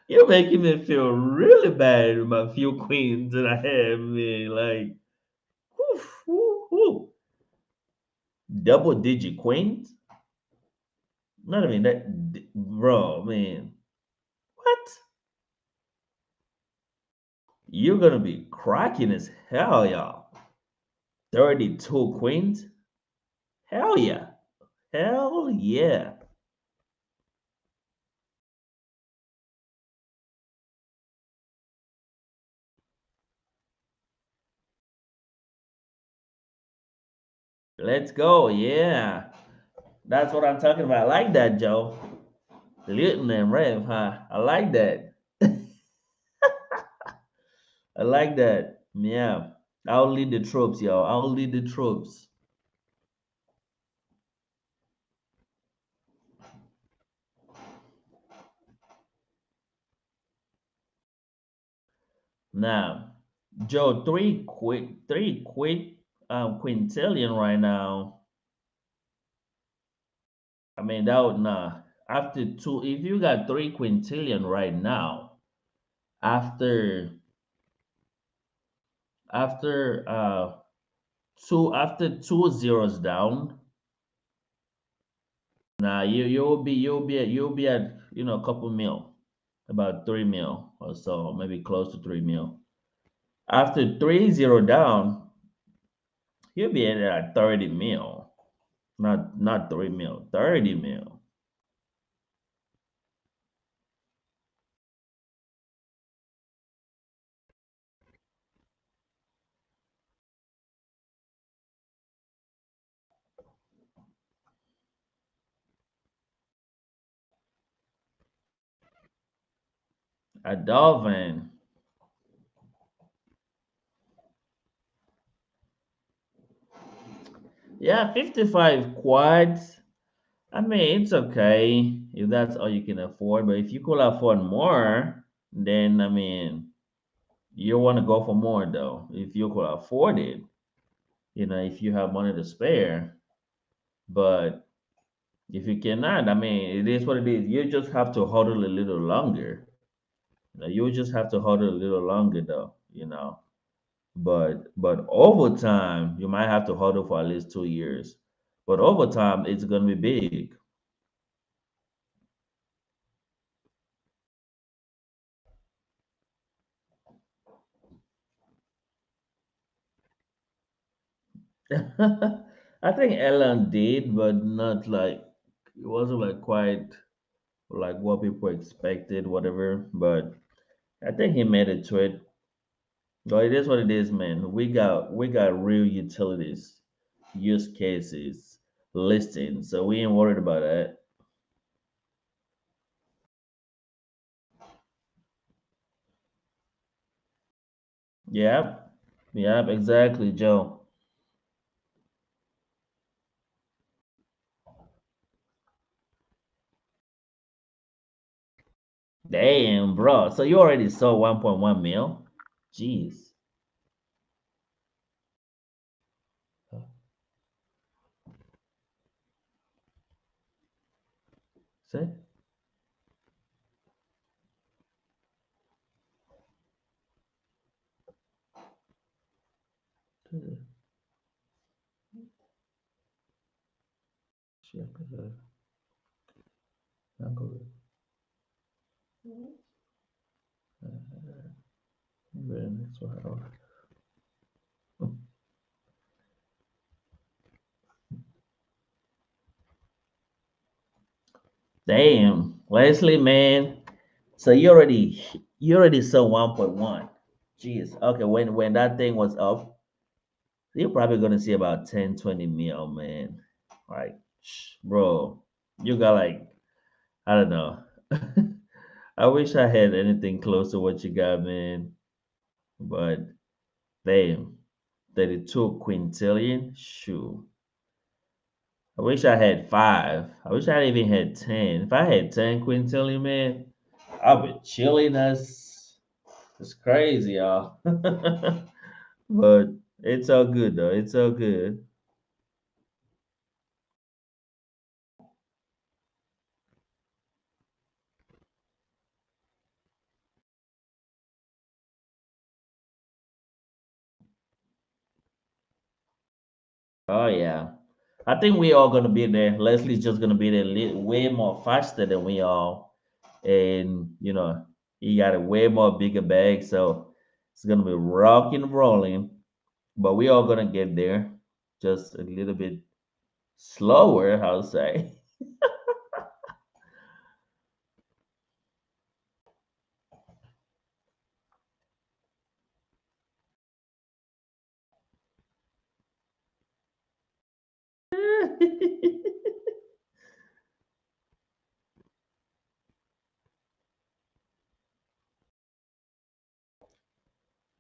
You're making me feel really bad with my few queens that I have, man. Like, whew, whew, whew. Double digit queens? Not even that, bro, man. What? You're gonna be cracking as hell, y'all. 32 queens? Hell yeah. Hell yeah. Let's go. Yeah. That's what I'm talking about. I like that, Joe. Lieutenant Rev, huh? I like that. I like that. Yeah. I'll lead the troops, y'all. I'll lead the troops. Now, Joe, three quit quintillion right now. I mean, that would nah. After two, if you got 3 quintillion right now, after after two zeros down, Nah, you'll be at a couple mil, about 3 mil or so, maybe close to 3 mil. After 3-0 down, you'll be at 30 mil, not 3 mil, 30 mil. A dolphin, yeah, 55 quads. I mean, it's okay if that's all you can afford, but if you could afford more, then I mean, you want to go for more though. If you could afford it, if you have money to spare. But if you cannot, I mean, it is what it is. You just have to hodl a little longer. You just have to hodl a little longer though. But over time, you might have to hodl for at least 2 years. But over time, it's gonna be big. I think Ellen did, but not like it wasn't like quite like what people expected, whatever. But I think he made it to it. But it is what it is, man. We got real utilities, use cases, listings, so we ain't worried about that. Yep, yep, exactly, Joe. Damn, bro. So you already saw 1.1 mil? Jeez. See? Damn, Leslie, man. So you already saw 1.1. Jeez. Okay, when that thing was up, you're probably gonna see about 10, 20 mil, man. Like, bro, you got like, I don't know. I wish I had anything close to what you got, man. But damn, 32 quintillion? Shoot. I wish I had five. I wish I even had 10. If I had 10 quintillion, man, I'd be chilling. That's crazy, y'all. But it's all good, though. It's all good. Oh, yeah. I think we all gonna be there. Leslie's just gonna be there way more faster than we all, and he got a way more bigger bag, so it's gonna be rocking and rolling. But we all gonna get there, just a little bit slower, I'll say.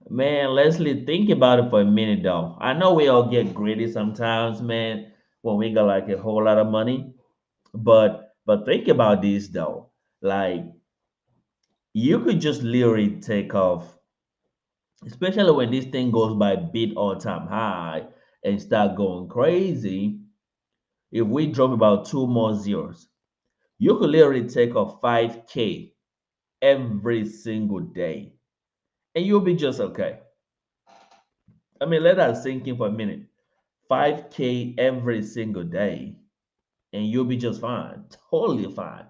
Man, Leslie, think about it for a minute though. I know we all get greedy sometimes, man, when we got like a whole lot of money. But think about this though. Like you could just literally take off, especially when this thing goes by bid all time high and start going crazy. If we drop about two more zeros, you could literally take off 5K every single day. And you'll be just okay. I mean, let that sink in for a minute. 5K every single day. and you'll be just fine, totally fine.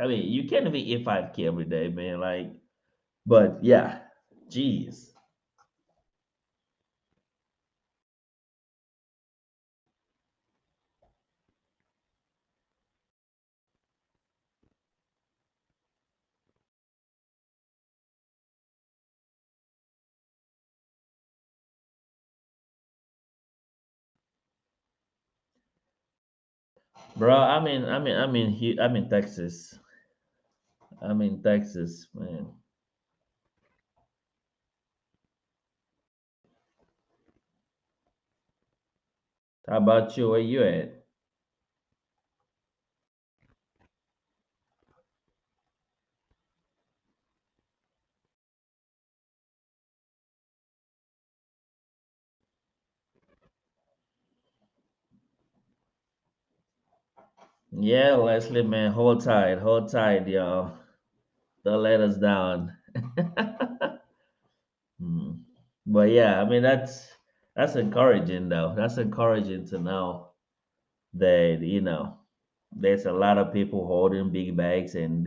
I mean, you can't even eat 5K every day, man. Like, but yeah, jeez, bro. I'm in Texas. I'm in Texas, man. How about you? Where you at? Yeah, Leslie, man, hold tight, y'all. Don't let us down. Hmm. But yeah, I mean that's encouraging though. That's encouraging to know that there's a lot of people holding big bags and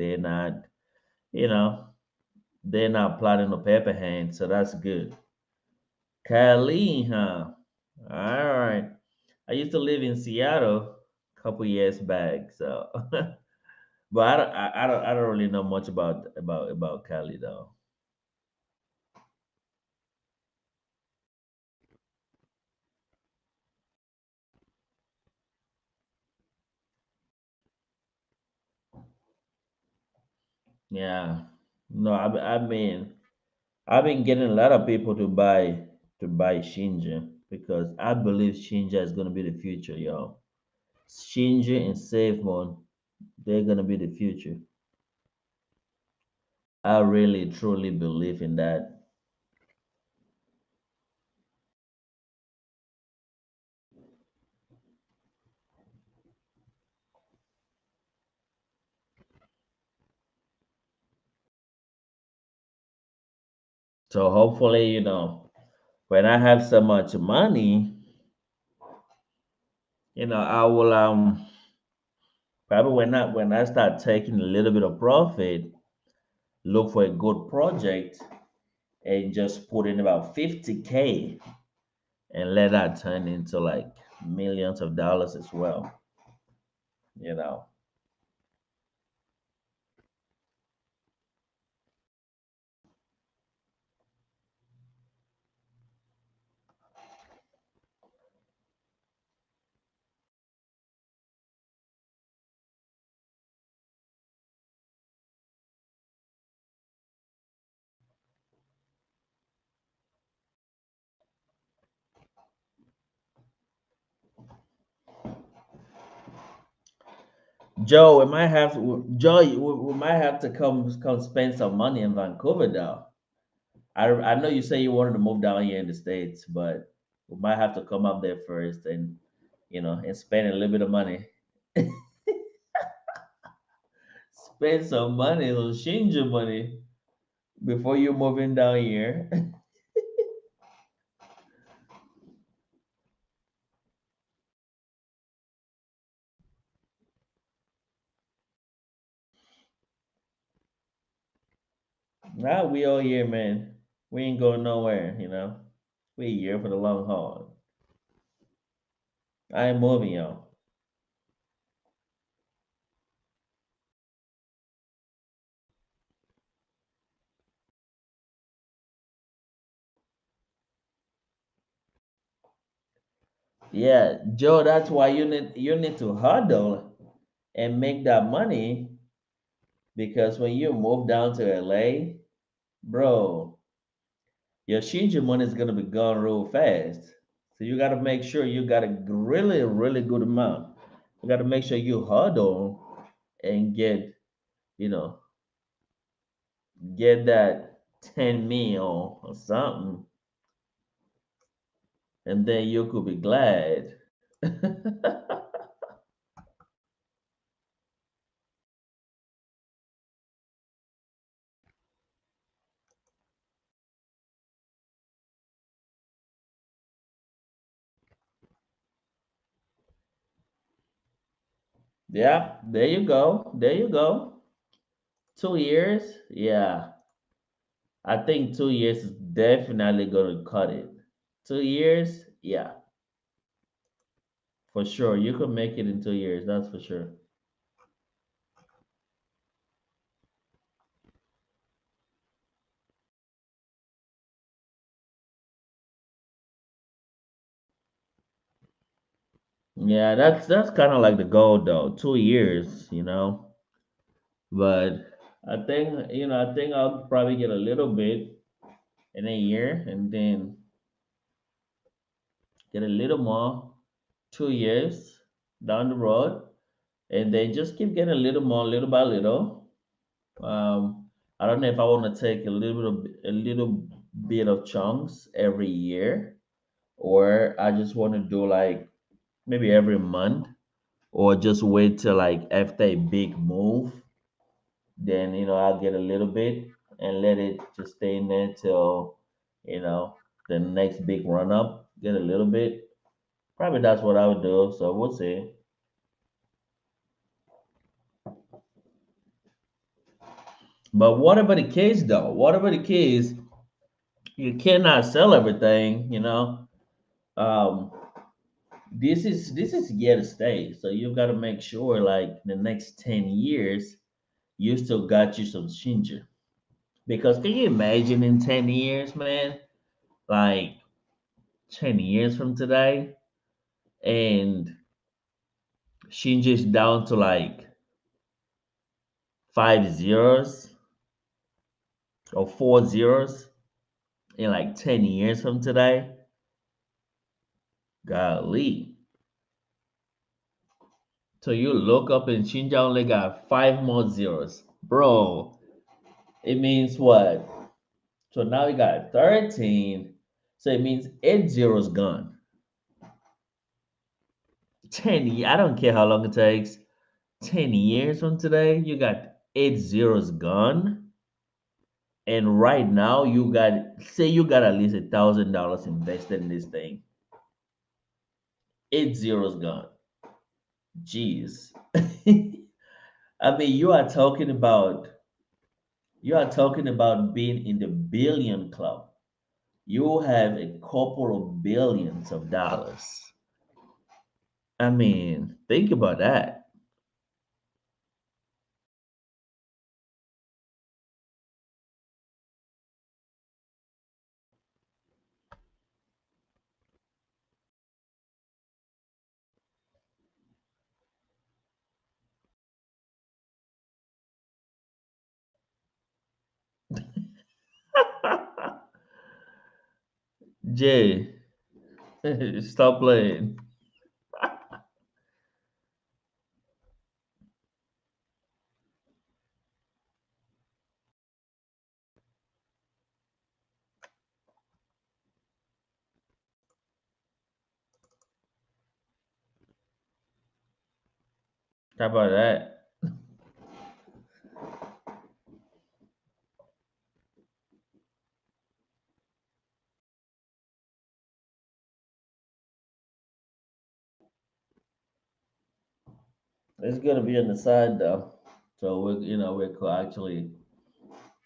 you know they're not plotting no paper hands, so that's good. Cali, huh? All right. I used to live in Seattle a couple years back, so but I don't really know much about Cali though. Yeah. No, I mean I've been getting a lot of people to buy Shinja because I believe Shinja is gonna be the future, y'all. Shinja and SafeMon, they're gonna be the future. I really truly believe in that. So hopefully, when I have so much money, I will probably when I start taking a little bit of profit, look for a good project and just put in about 50K and let that turn into like millions of dollars as well. You know. Joe, we might have to come spend some money in Vancouver though. I know you say you wanted to move down here in the States, but we might have to come up there first and spend a little bit of money. Spend some money, some Shinja money before you're moving down here. Nah, we all here, man. We ain't going nowhere. We here for the long haul. I ain't moving, y'all. Yeah, Joe, that's why you need to huddle and make that money because when you move down to LA, bro, your Shinja money is gonna be gone real fast. So you gotta make sure you got a really, really good amount. You gotta make sure you huddle and you know, get that 10 mil or something, and then you could be glad. Yeah, there you go. There you go. 2 years? Yeah. I think 2 years is definitely gonna cut it. 2 years? Yeah, for sure. You could make it in 2 years, that's for sure. Yeah, that's kind of like the goal though. 2 years. But I think I'll probably get a little bit in a year and then get a little more 2 years down the road and then just keep getting a little more little by little. I don't know if I want to take a little bit of chunks every year or I just want to do like maybe every month or just wait till like after a big move, then I'll get a little bit and let it just stay in there till you know the next big run up. Get a little bit. Probably that's what I would do. So we'll see. But whatever the case, though, whatever the case, you cannot sell everything. Um, this is here to stay. So you've got to make sure, like the next 10 years, you still got you some Shinja. Because can you imagine in 10 years, man? Like 10 years from today, and Shinja's down to like 5 zeros or 4 zeros in like 10 years from today. Golly. So you look up and Shinja only got five more zeros. Bro, it means what? So now we got 13. So it means eight zeros gone. I don't care how long it takes. 10 years from today, you got eight zeros gone. And right now, say you got at least $1,000 invested in this thing. Eight zeros gone. Jeez. I mean, you are talking about being in the billion club. You have a couple of billions of dollars. I mean, think about that. Jay, stop playing. How about that? It's gonna be on the side though, so we could actually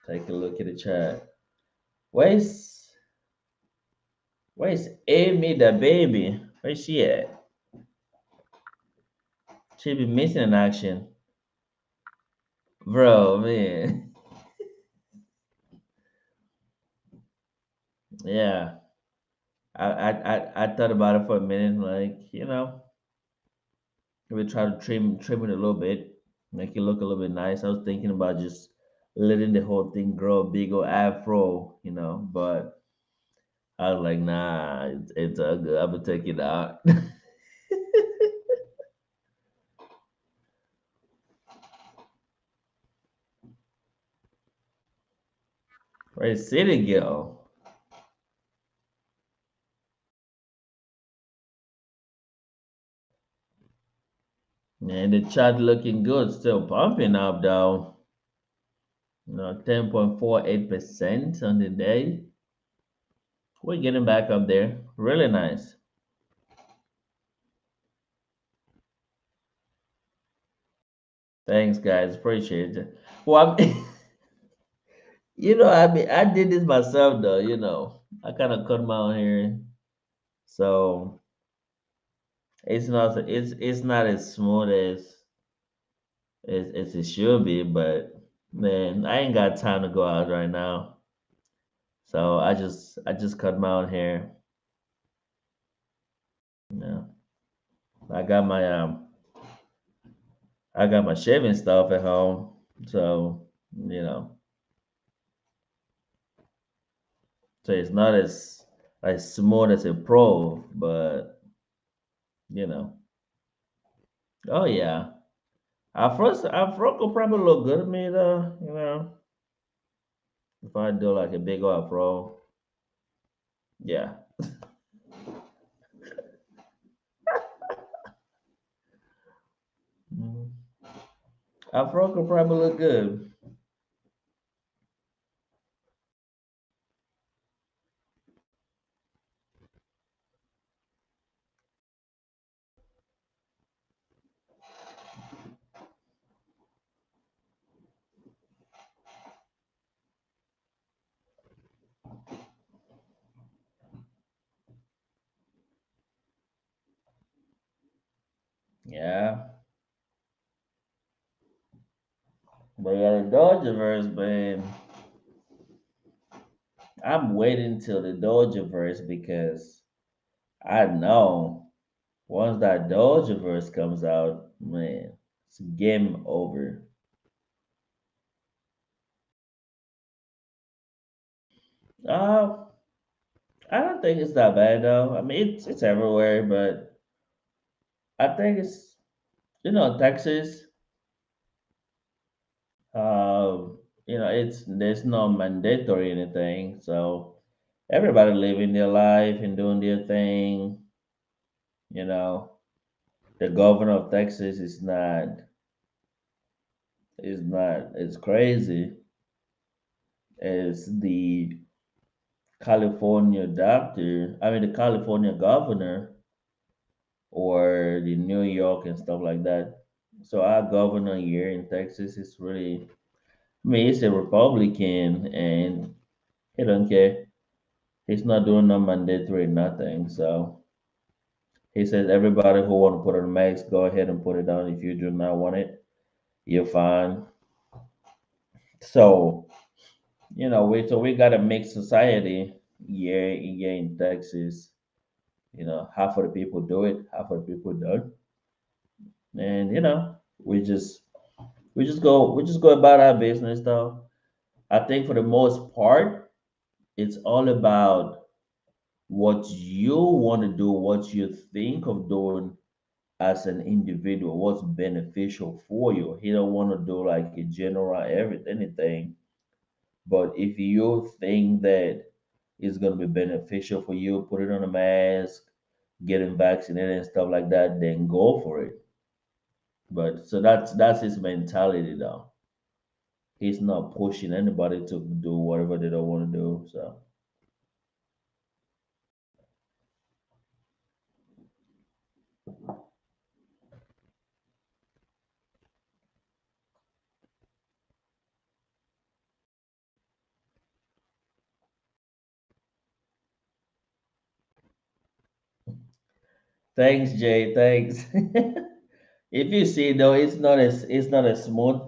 take a look at the chat. Where's Where's Amy the baby? Where's she at? She be missing in action, bro. Man, yeah. I thought about it for a minute. Like we try to trim it a little bit, make it look a little bit nice. I was thinking about just letting the whole thing grow a big old afro. But I was like, nah, it's ugly. I'm gonna take it out. Where's City Girl? Man, the chat looking good, still pumping up though. 10.48% on the day. We're getting back up there. Really nice. Thanks, guys. Appreciate it. Well, I did this myself though. I kind of cut my own hair, so it's not as smooth as it should be. But man, I ain't got time to go out right now, so I just cut my own hair. Yeah, I got my I got my shaving stuff at home, so you know, so it's not as smooth as a pro, but you know, oh yeah. Afro could probably look good at me though, if I do like a big old afro. Yeah. Mhm. Afro could probably look good. Yeah. But yeah, the Dojaverse, man, I'm waiting till the Dojaverse because I know once that Dojaverse comes out, man, it's game over. Uh, I don't think it's that bad though. I mean, it's everywhere, but I think it's Texas. It's there's no mandatory anything, so everybody living their life and doing their thing. You know, the governor of Texas is not as crazy as the California doctor. I mean, the California governor or the New York and stuff like that. So our governor here in Texas is really, I mean, he's a Republican and he don't care. He's not doing no mandatory nothing. So he says everybody who want to put on a mask, go ahead and put it on. If you do not want it, you're fine. So we got a mixed society here in Texas. Half of the people do it, half of the people don't, and we just go about our business though. I think for the most part, it's all about what you want to do, what you think of doing as an individual, what's beneficial for you. He don't want to do like a general anything. But if you think that it's gonna be beneficial for you, put it on a mask, getting vaccinated and stuff like that, then go for it. But so that's his mentality though. He's not pushing anybody to do whatever they don't want to do. So thanks, Jay. Thanks. If you see though, it's not as smooth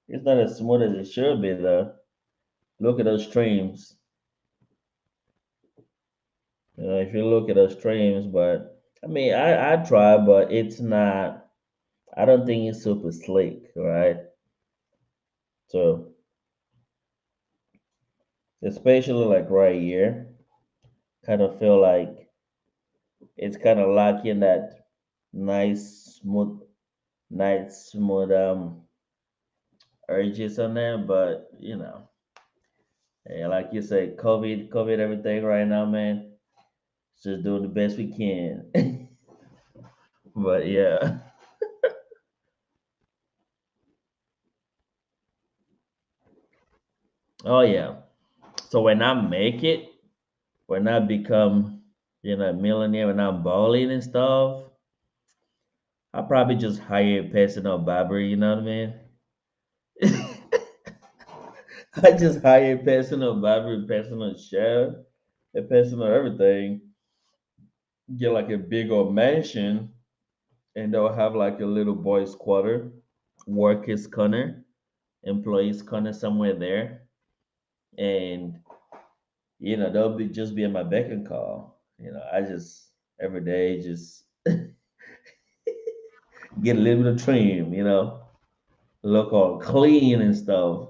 as it should be though. Look at those streams. If you look at those streams, but I mean, I try, but it's not. I don't think it's super slick, right? So especially like right here, kind of feel like it's kind of lacking that nice smooth urges on there. But like you say, COVID, everything right now, man. Just doing the best we can. But yeah. Oh yeah. So when I make it, when I become, a millionaire, when I'm balling and stuff, I probably just hire a personal barber. You know what I mean? I just hire a personal barber, a personal chef, a personal everything. Get like a big old mansion, and they'll have like a little boys' quarter, workers' corner, employees' corner somewhere there, and they'll be just be at my beck and call. I just every day just get a little bit of trim. Look all clean and stuff.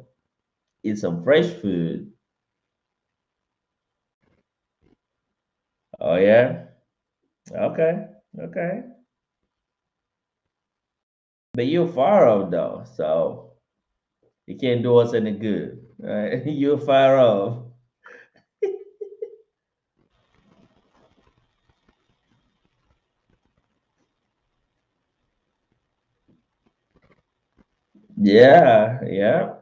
Eat some fresh food. Oh yeah, okay, okay. But you're far off though, so you can't do us any good. Right? You're far off. Yeah, yeah,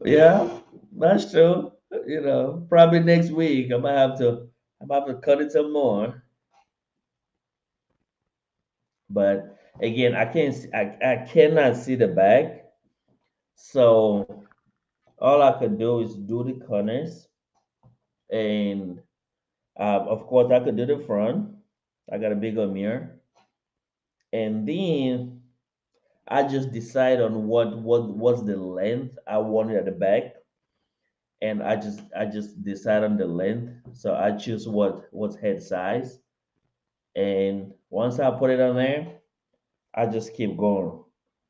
yeah. That's true. Probably next week I might have to cut it some more. But again, I can't. I cannot see the back, so all I could do is do the corners, and of course I could do the front. I got a bigger mirror, and then I just decide on what's the length I want it at the back, and I just decide on the length. So I choose what's head size, and once I put it on there, I just keep going,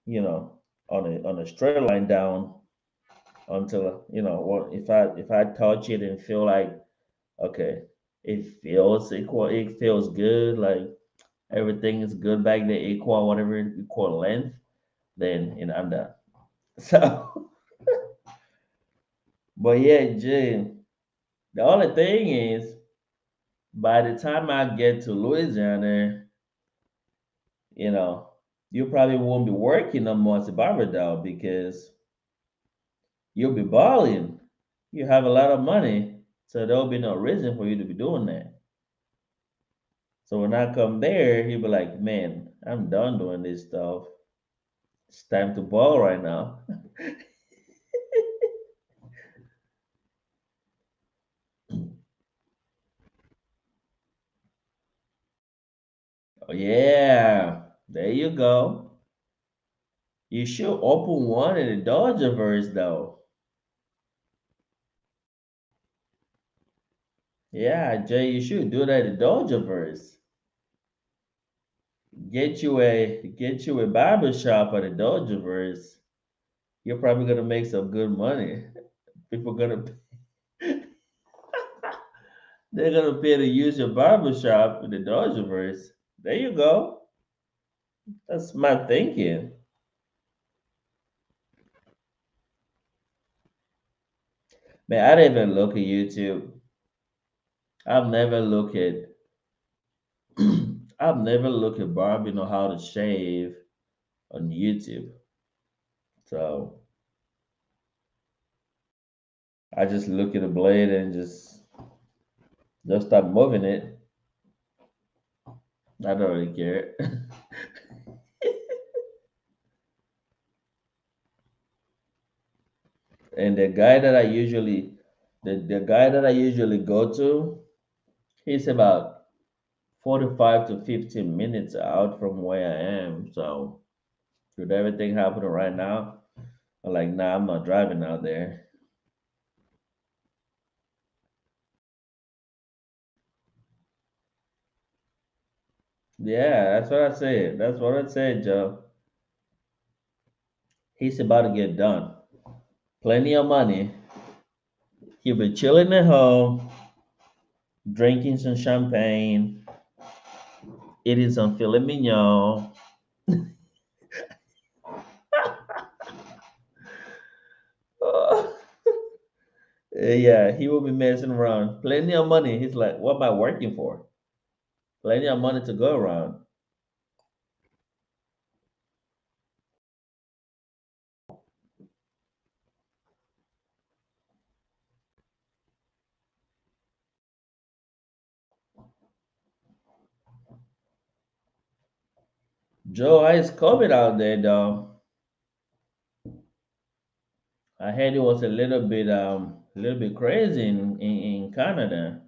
you know, on a straight line down until if I touch it and feel like okay, it feels good, like everything is good back there, equal whatever equal length, then I'm done. So, but yeah, Jay, the only thing is by the time I get to Louisiana, you know, you probably won't be working no more as a barber dog because you'll be balling. You have a lot of money, so there'll be no reason for you to be doing that. So when I come there, he'll be like, "Man, I'm done doing this stuff. It's time to ball right now." Oh yeah, there you go. You should open one in the Dodgerverse though. Yeah, Jay, you should do that in the Dodgerverse. Get you a barber shop at the Dodgerverse. You're probably gonna make some good money. People gonna they're gonna pay to use your barber shop in the Dodgerverse. There you go. That's my thinking. Man, I didn't even look at YouTube. I've never looked at I've never looked at barbing or how to shave on YouTube. So I just look at the blade and just start moving it. I don't really care. And the guy that I usually go to, he's about 45 to 15 minutes out from where I am. So with everything happening right now, I'm like, nah, I'm not driving out there. Yeah, that's what I said. That's what I said, Joe. He's about to get done. Plenty of money. He'll be chilling at home, drinking some champagne, eating some filet mignon. Yeah, he will be messing around. Plenty of money. He's like, what am I working for? Plenty of money to go around. Joe, how is COVID out there, though? I heard it was a little bit crazy in Canada.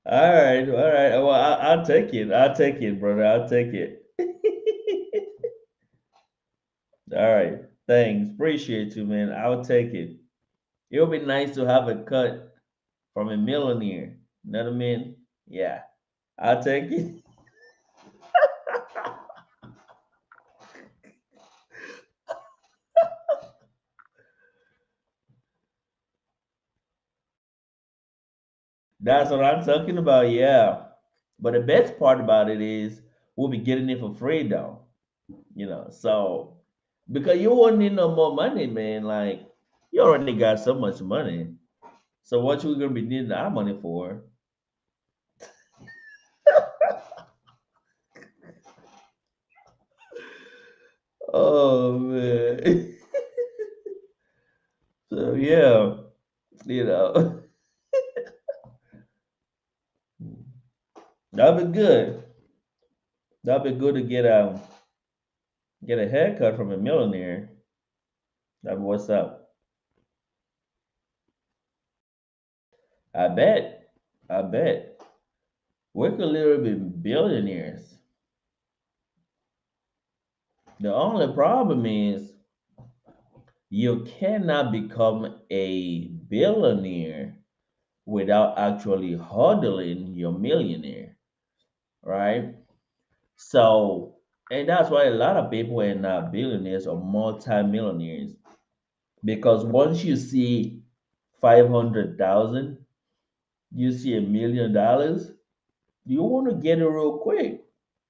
All right. Well, I'll take it. I'll take it, brother. I'll take it. All right. Thanks. Appreciate you, man. I'll take it. It would be nice to have a cut from a millionaire. You know what I mean? Yeah. I'll take it. That's what I'm talking about. Yeah. But the best part about it is we'll be getting it for free, though. So because you won't need no more money, man. Like you already got so much money. So what you gonna be needing our money for? Oh man. So yeah, you know, that'd be good. That'd be good to get a haircut from a millionaire. That's what's up. I bet. I bet. We could literally be billionaires. The only problem is you cannot become a billionaire without actually hodling your millionaire, right? So, and that's why a lot of people are not billionaires or multi-millionaires because once you see 500,000, you see $1 million, you want to get it real quick.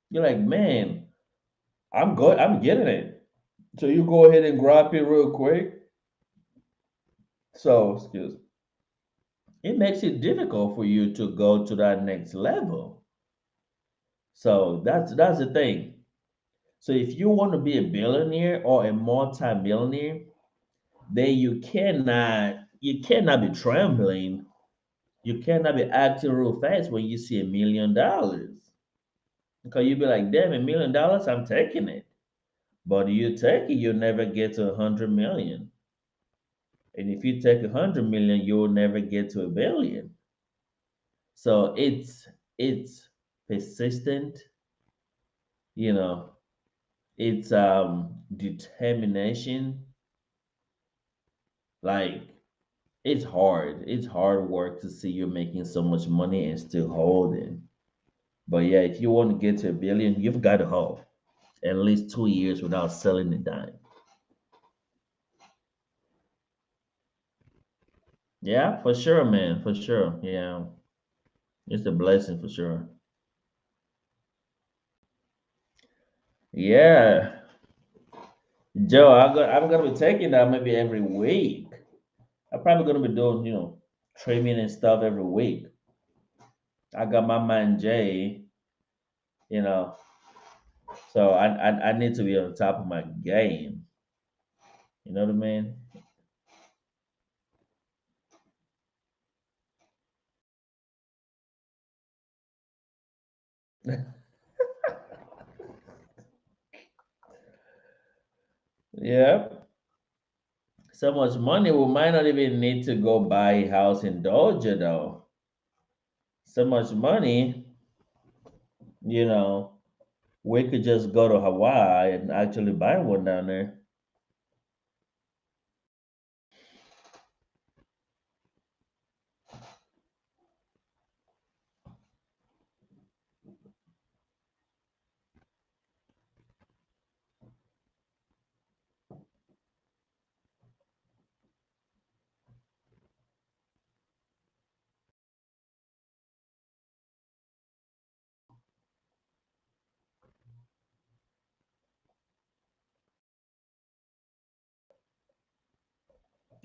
You're like, man, I'm good, I'm getting it. So you go ahead and grab it real quick. So, excuse, it makes it difficult for you to go to that next level. So that's the thing. So if you want to be a billionaire or a multi-billionaire, then you cannot be trembling. You cannot be acting real fast when you see $1 million. Because you'll be like, damn, $1 million, I'm taking it. But you take it, you'll never get to 100 million. And if you take 100 million, you'll never get to 1 billion. So it's persistent, you know, it's determination. Like it's hard. It's hard work to see you're making so much money and still holding. But yeah, if you want to get to 1 billion, you've got to hold at least 2 years without selling a dime. Yeah, for sure, man. For sure. Yeah. It's a blessing for sure. Yeah. Joe, I'm gonna be taking that maybe every week. I'm probably gonna be doing, trimming and stuff every week. I got my man Jay, you know, so I need to be on top of my game. You know what I mean? Yeah. So much money, we might not even need to go buy a house in Georgia though. So much money, you know, we could just go to Hawaii and actually buy one down there.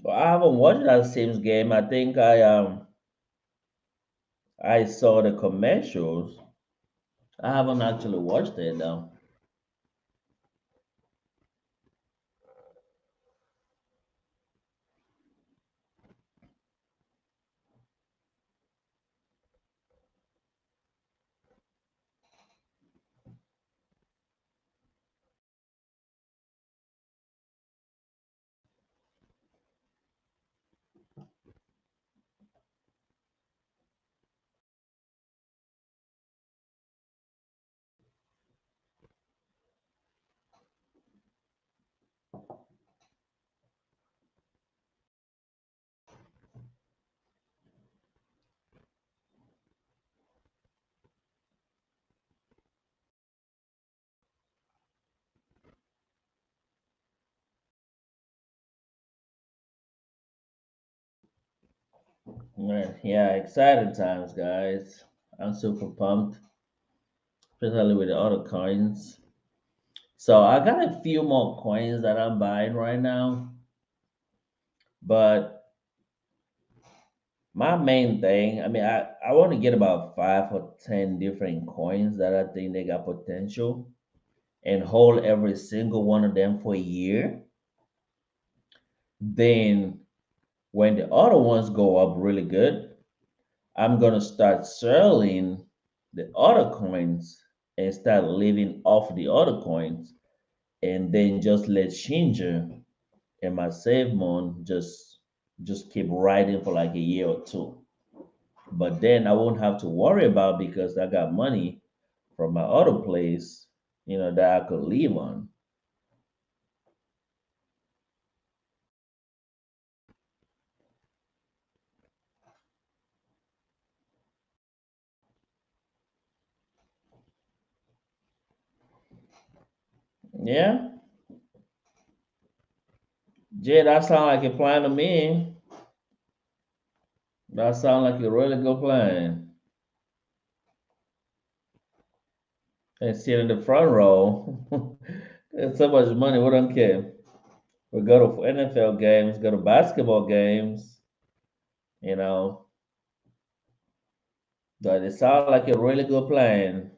Well, I haven't watched that Sims game. I think I saw the commercials. I haven't actually watched it though. Yeah, exciting times, guys. I'm super pumped, especially with the other coins. So I got a few more coins that I'm buying right now, but my main thing, I want to get about 5 or 10 different coins that I think they got potential and hold every single one of them for a year. Then when the other ones go up really good, I'm gonna start selling the other coins and start living off the other coins and then just let Shinja and my save mon just keep riding for like a year or two. But then I won't have to worry about because I got money from my other place, that I could live on. Yeah, Jay, that sound like a plan to me. That sound like a really good plan. And sit in the front row. It's so much money, we don't care. We go to NFL games, go to basketball games, you know. But it sounds like a really good plan.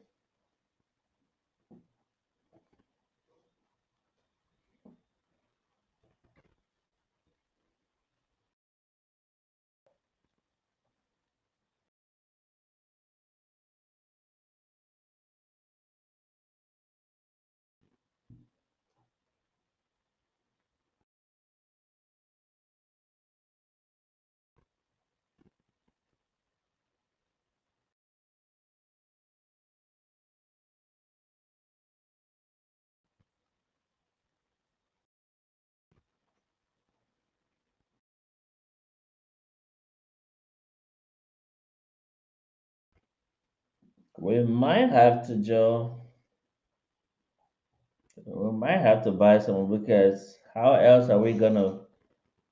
We might have to, Joe. We might have to buy some because how else are we gonna,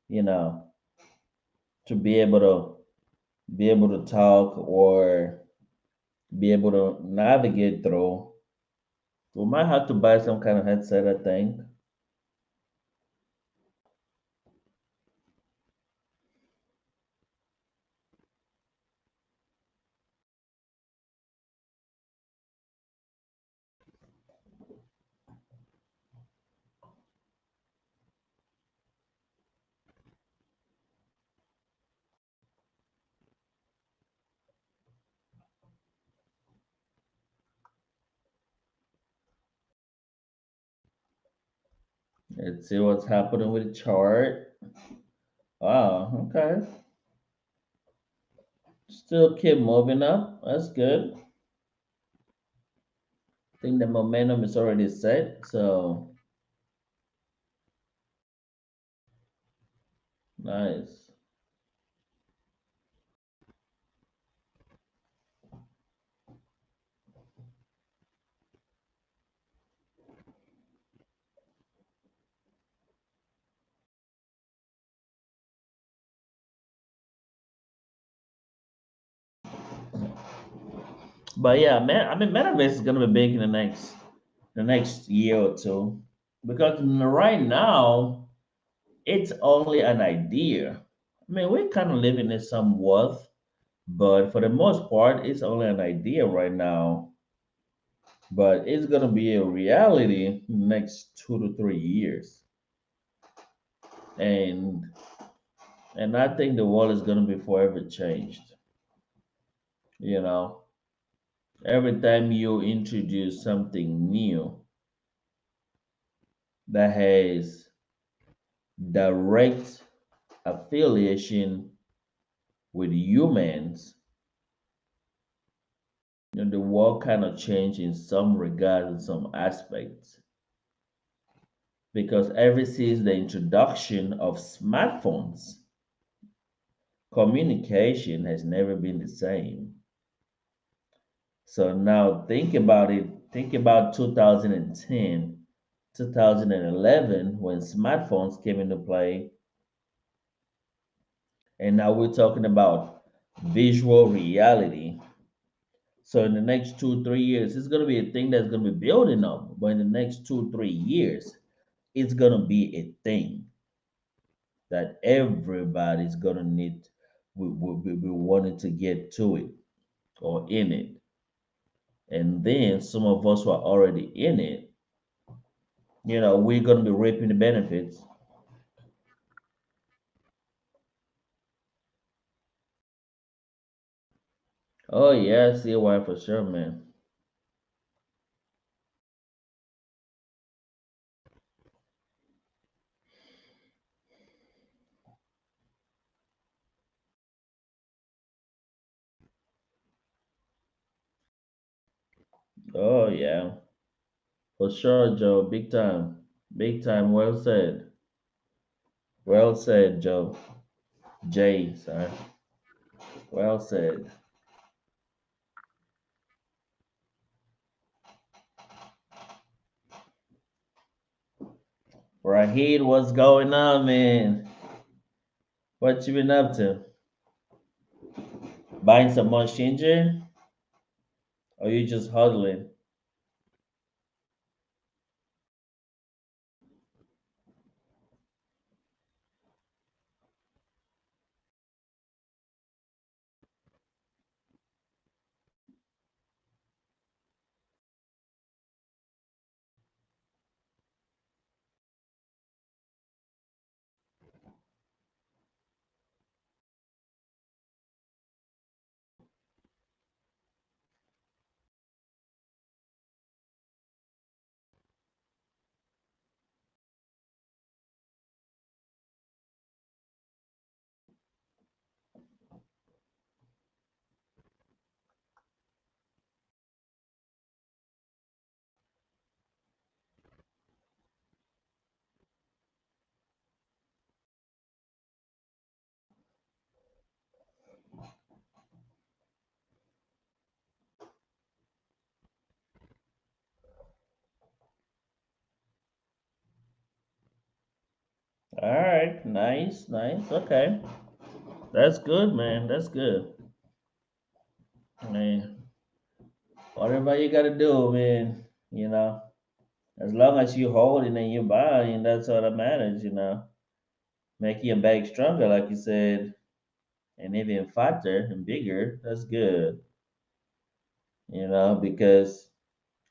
you know, to be able to talk or be able to navigate through? We might have to buy some kind of headset, I think. Let's see what's happening with the chart. Wow, okay. Still keep moving up. That's good. I think the momentum is already set. So nice. But yeah, man, Metaverse is gonna be big in the next year or two because right now it's only an idea. I mean, we're kind of living in some wealth, but for the most part, it's only an idea right now. But it's gonna be a reality in the next 2 to 3 years, and I think the world is gonna be forever changed. You know, every time you introduce something new that has direct affiliation with humans, the world kind of changed in some regards, in some aspects, because ever since the introduction of smartphones, communication has never been the same. So now think about it. Think about 2010, 2011, when smartphones came into play, and now we're talking about visual reality. So in the next 2, 3 years, it's gonna be a thing that's gonna be building up. But in the next 2, 3 years, it's gonna be a thing that everybody's gonna need. We wanted to get to it or in it, and then some of us who are already in it, we're gonna be reaping the benefits. Oh yeah, I see why for sure, man. Oh yeah, for sure, Joe. Big time, big time. Well said. Well said, Joe. Jay, sorry. Well said. Rahid, what's going on, man? What you been up to? Buying some more Shinja? Or you just huddling? All right, nice, nice. Okay, that's good, man. That's good. Man, whatever you gotta do, man. As long as you holding and you buying, that's all that matters. Making your bag stronger, like you said, and even fatter and bigger. That's good. Because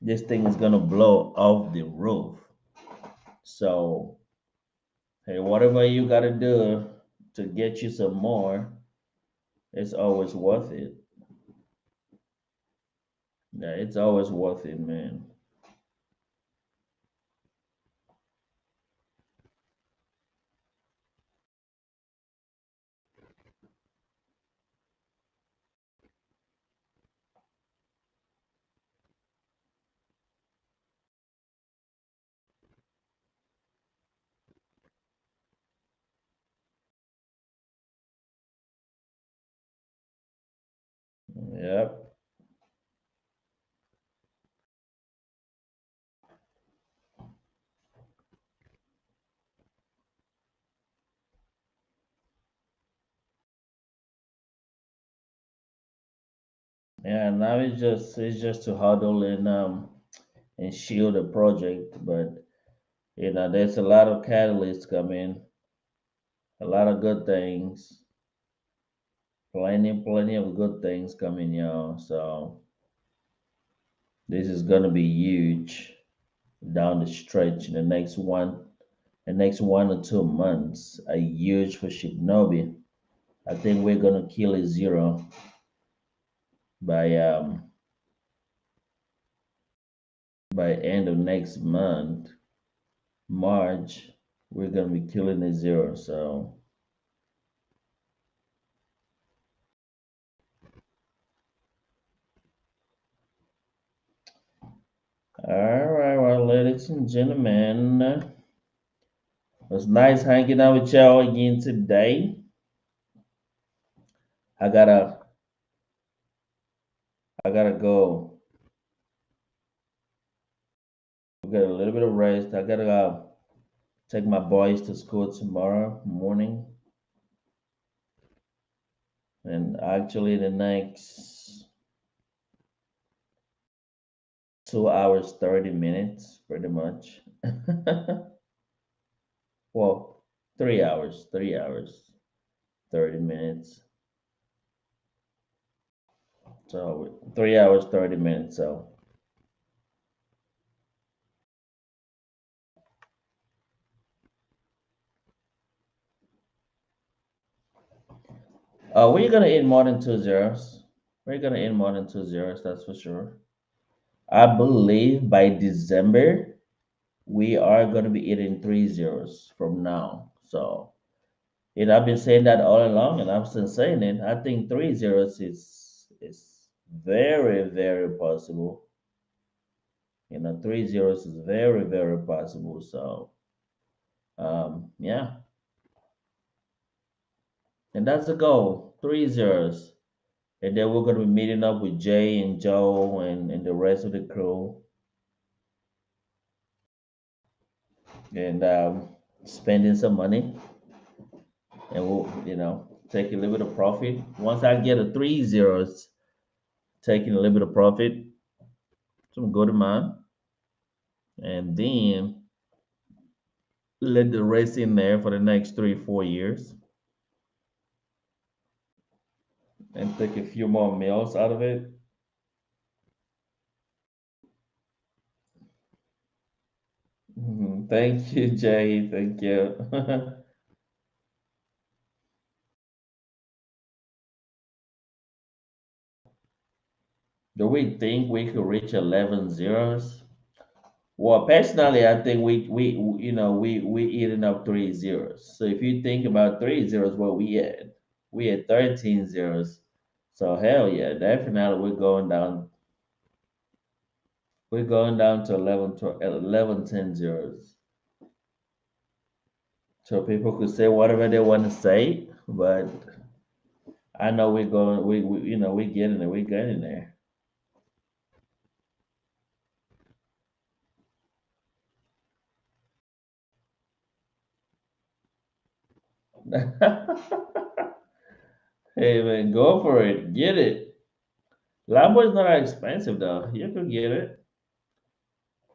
this thing is gonna blow off the roof. So, hey, whatever you gotta do to get you some more, it's always worth it. Yeah, it's always worth it, man. Yep. Yeah, now it's just to huddle and shield the project, but there's a lot of catalysts coming. A lot of good things. Plenty of good things coming, y'all. So this is gonna be huge down the stretch in the next 1 or 2 months. A huge for Shibnobi. I think we're gonna kill a zero by by end of next month, March. We're gonna be killing a zero. So all right, well, ladies and gentlemen, it was nice hanging out with y'all again today. I gotta I gotta go. We got a little bit of rest. I gotta take my boys to school tomorrow morning, and actually the next 2 hours 30 minutes, pretty much. Well, 3 hours, 3 hours 30 minutes. So 3 hours 30 minutes. So we're gonna eat more than two zeros. We're gonna eat more than two zeros. That's for sure. I believe by December we are gonna be eating three zeros from now. So I've been saying that all along, and I'm still saying it. I think three zeros is very possible. Three zeros is very possible. So yeah, and that's the goal. Three zeros, and then we're gonna be meeting up with Jay and Joe and the rest of the crew, and spending some money, and we'll take a little bit of profit. Once I get a three zeros, taking a little bit of profit, some good amount, and then let the rest in there for the next 3 4 years and take a few more meals out of it. Thank you, Jay. Thank you. Do we think we could reach 11 zeros? Well, personally, I think we eating up three zeros. So if you think about three zeros, what we had 13 zeros. So hell yeah, definitely we're going down to 11 10 zeros. So people could say whatever they want to say, but I know we're going. We getting there. We getting there. Hey man, go for it. Get it. Lambo is not that expensive though. You could get it.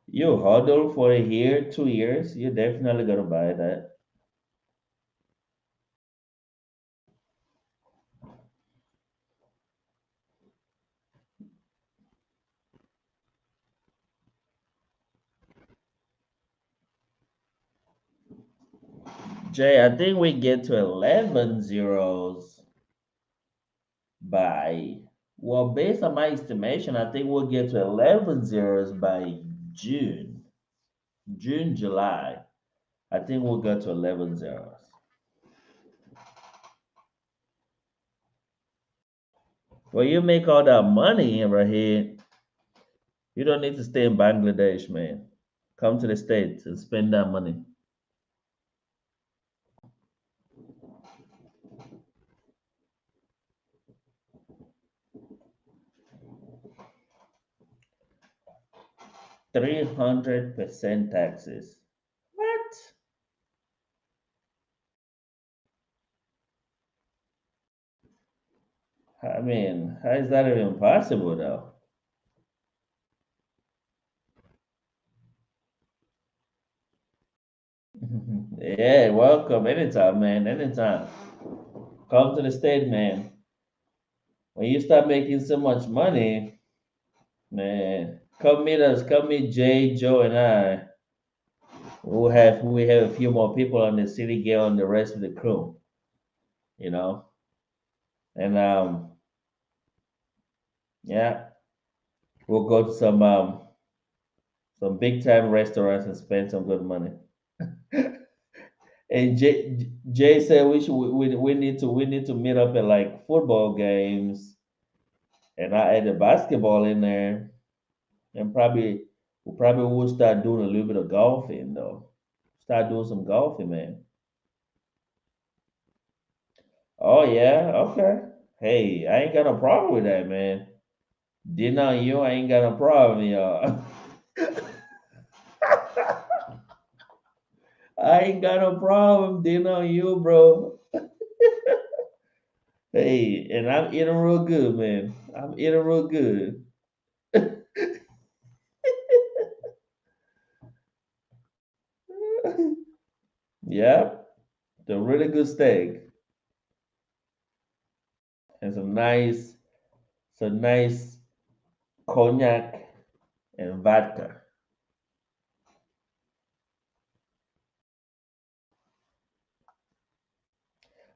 You hodl for a year, 2 years. You're definitely gonna buy that. Jay, I think we get to 11 zeros by. Well, based on my estimation, I think we'll get to 11 zeros by June. June, July. I think we'll go to 11 zeros. Well, you make all that money right here. You don't need to stay in Bangladesh, man. Come to the States and spend that money. 300% taxes. What? I mean, how is that even possible, though? Yeah, welcome. Anytime, man. Anytime. Come to the state, man. When you start making so much money, man, come meet us. Come meet Jay, Joe, and I. We have a few more people on the city girl and the rest of the crew, you know. And yeah, we'll go to some big time restaurants and spend some good money. And Jay said we need to meet up at like football games, and I added basketball in there, and probably will start doing a little bit of golfing though. Start doing some golfing, man. Oh yeah, okay. Hey, I ain't got no problem with that, man. Dinner on you, I ain't got no problem, y'all. I ain't got no problem. Dinner on you, bro. Hey, and I'm eating real good, man. I'm eating real good. Yeah, the really good steak and some nice cognac and vodka.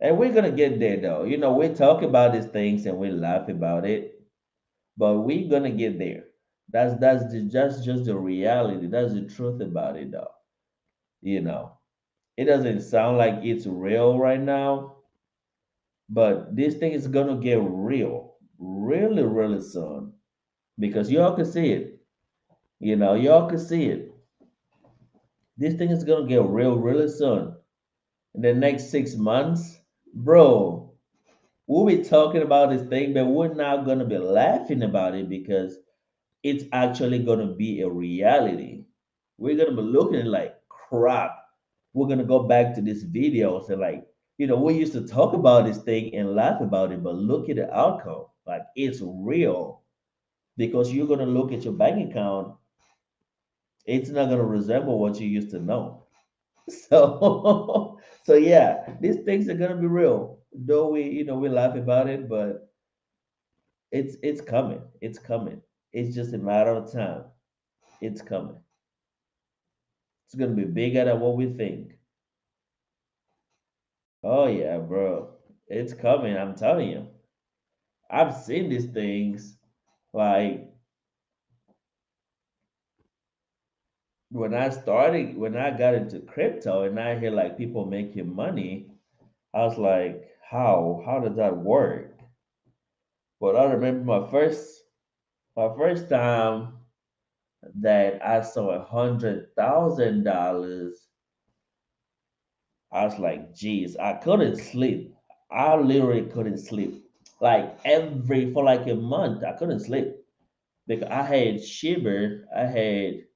And we're gonna get there though. You know, we talk about these things and we laugh about it, but we're gonna get there. That's just the reality. That's the truth about it though. You know, it doesn't sound like it's real right now, but this thing is gonna get real really, really soon because y'all can see it. You know, y'all can see it. This thing is gonna get real really soon. In the next 6 months, bro, we'll be talking about this thing, but we're not gonna be laughing about it because it's actually gonna be a reality. We're gonna be looking at it like crap. We're gonna go back to these videos and like, we used to talk about this thing and laugh about it, but look at the outcome. Like it's real because you're gonna look at your bank account. It's not gonna resemble what you used to know. So, so yeah, these things are gonna be real. Though we laugh about it, but it's coming. It's coming. It's just a matter of time. It's coming. It's gonna be bigger than what we think. Oh yeah, bro. It's coming. I'm telling you. I've seen these things. Like when I got into crypto and I hear like people making money, I was like, how does that work? But I remember my first time that I saw $100,000, I was like, geez, I couldn't sleep. I literally couldn't sleep. Like for like a month, I couldn't sleep because I had Shiver, I had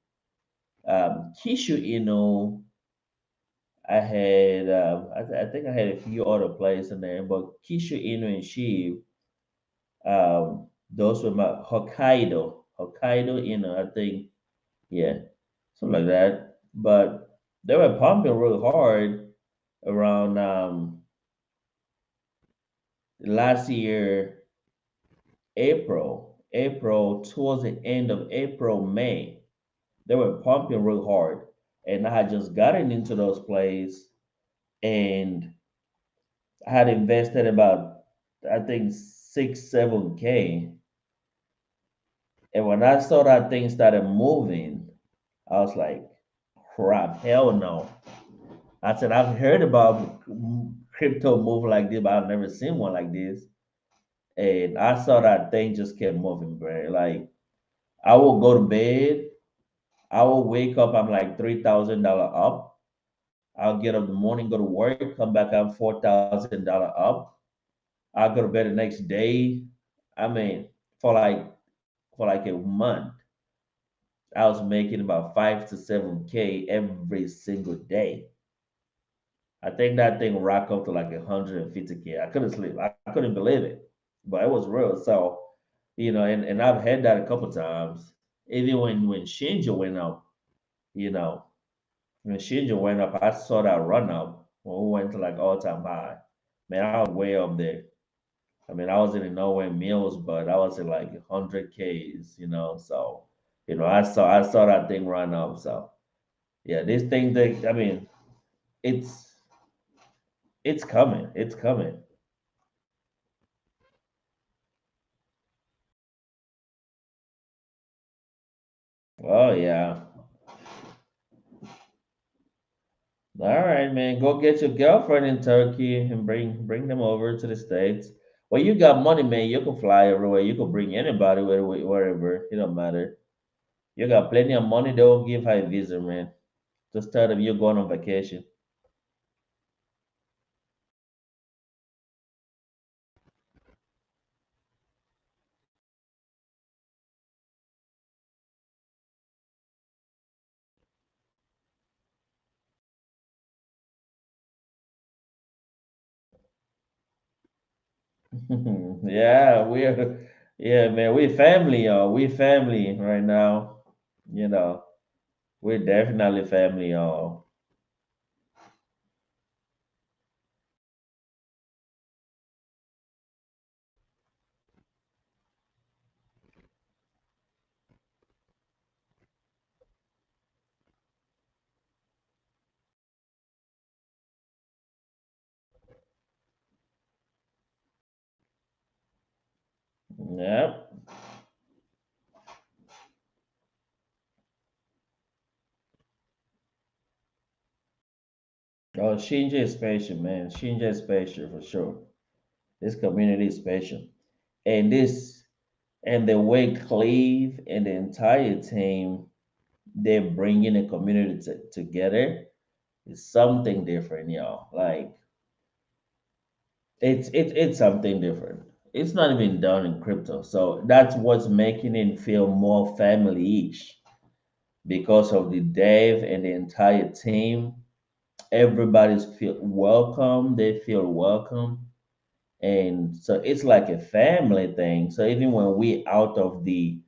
Kishu Inu, I think I had a few other players in there, but Kishu Inu and Shiv, those were my Hokkaido Inu, I think, yeah, something like that. But they were pumping real hard around last year, April towards the end of April, May. They were pumping real hard, and I had just gotten into those plays, and I had invested about I think 6, 7K, and when I saw that thing started moving, I was like, "Crap, hell no!" I said, "I've heard about crypto move like this, but I've never seen one like this." And I saw that thing just kept moving, bro. Like I will go to bed, I will wake up, I'm like $3,000 up. I'll get up in the morning, go to work, come back, I'm $4,000 up. I'll go to bed the next day. I mean, for like for like a month, I was making about 5 to 7K every single day. I think that thing racked up to like 150K. I couldn't sleep. I couldn't believe it, but it was real. So, and I've had that a couple times. Even when Shinja went up, you know, When Shinja went up, I saw that run up when we went to like all time high. Man, I was way up there. I mean, I wasn't in nowhere mills, but I was in like 100 Ks, So, I saw that thing run up. So, yeah, this thing, I mean, it's it's coming. It's coming. Oh yeah. All right, man. Go get your girlfriend in Turkey and bring them over to the States. Well, you got money, man. You can fly everywhere. You can bring anybody wherever. It don't matter. You got plenty of money. They will give her a visa, man. Just tell them you're going on vacation. Yeah, yeah, man. We family, y'all. We family right now. You know, we're definitely family, y'all. Yep. Oh, Shinja is special, man. Shinja is special for sure. This community is special, and the way Cleve and the entire team they're bringing the community together is something different, y'all. Like it's something different. It's not even done in crypto, so that's what's making it feel more family-ish because of the dev and the entire team. Everybody's feel welcome. They feel welcome, and so it's like a family thing. So even when we out of the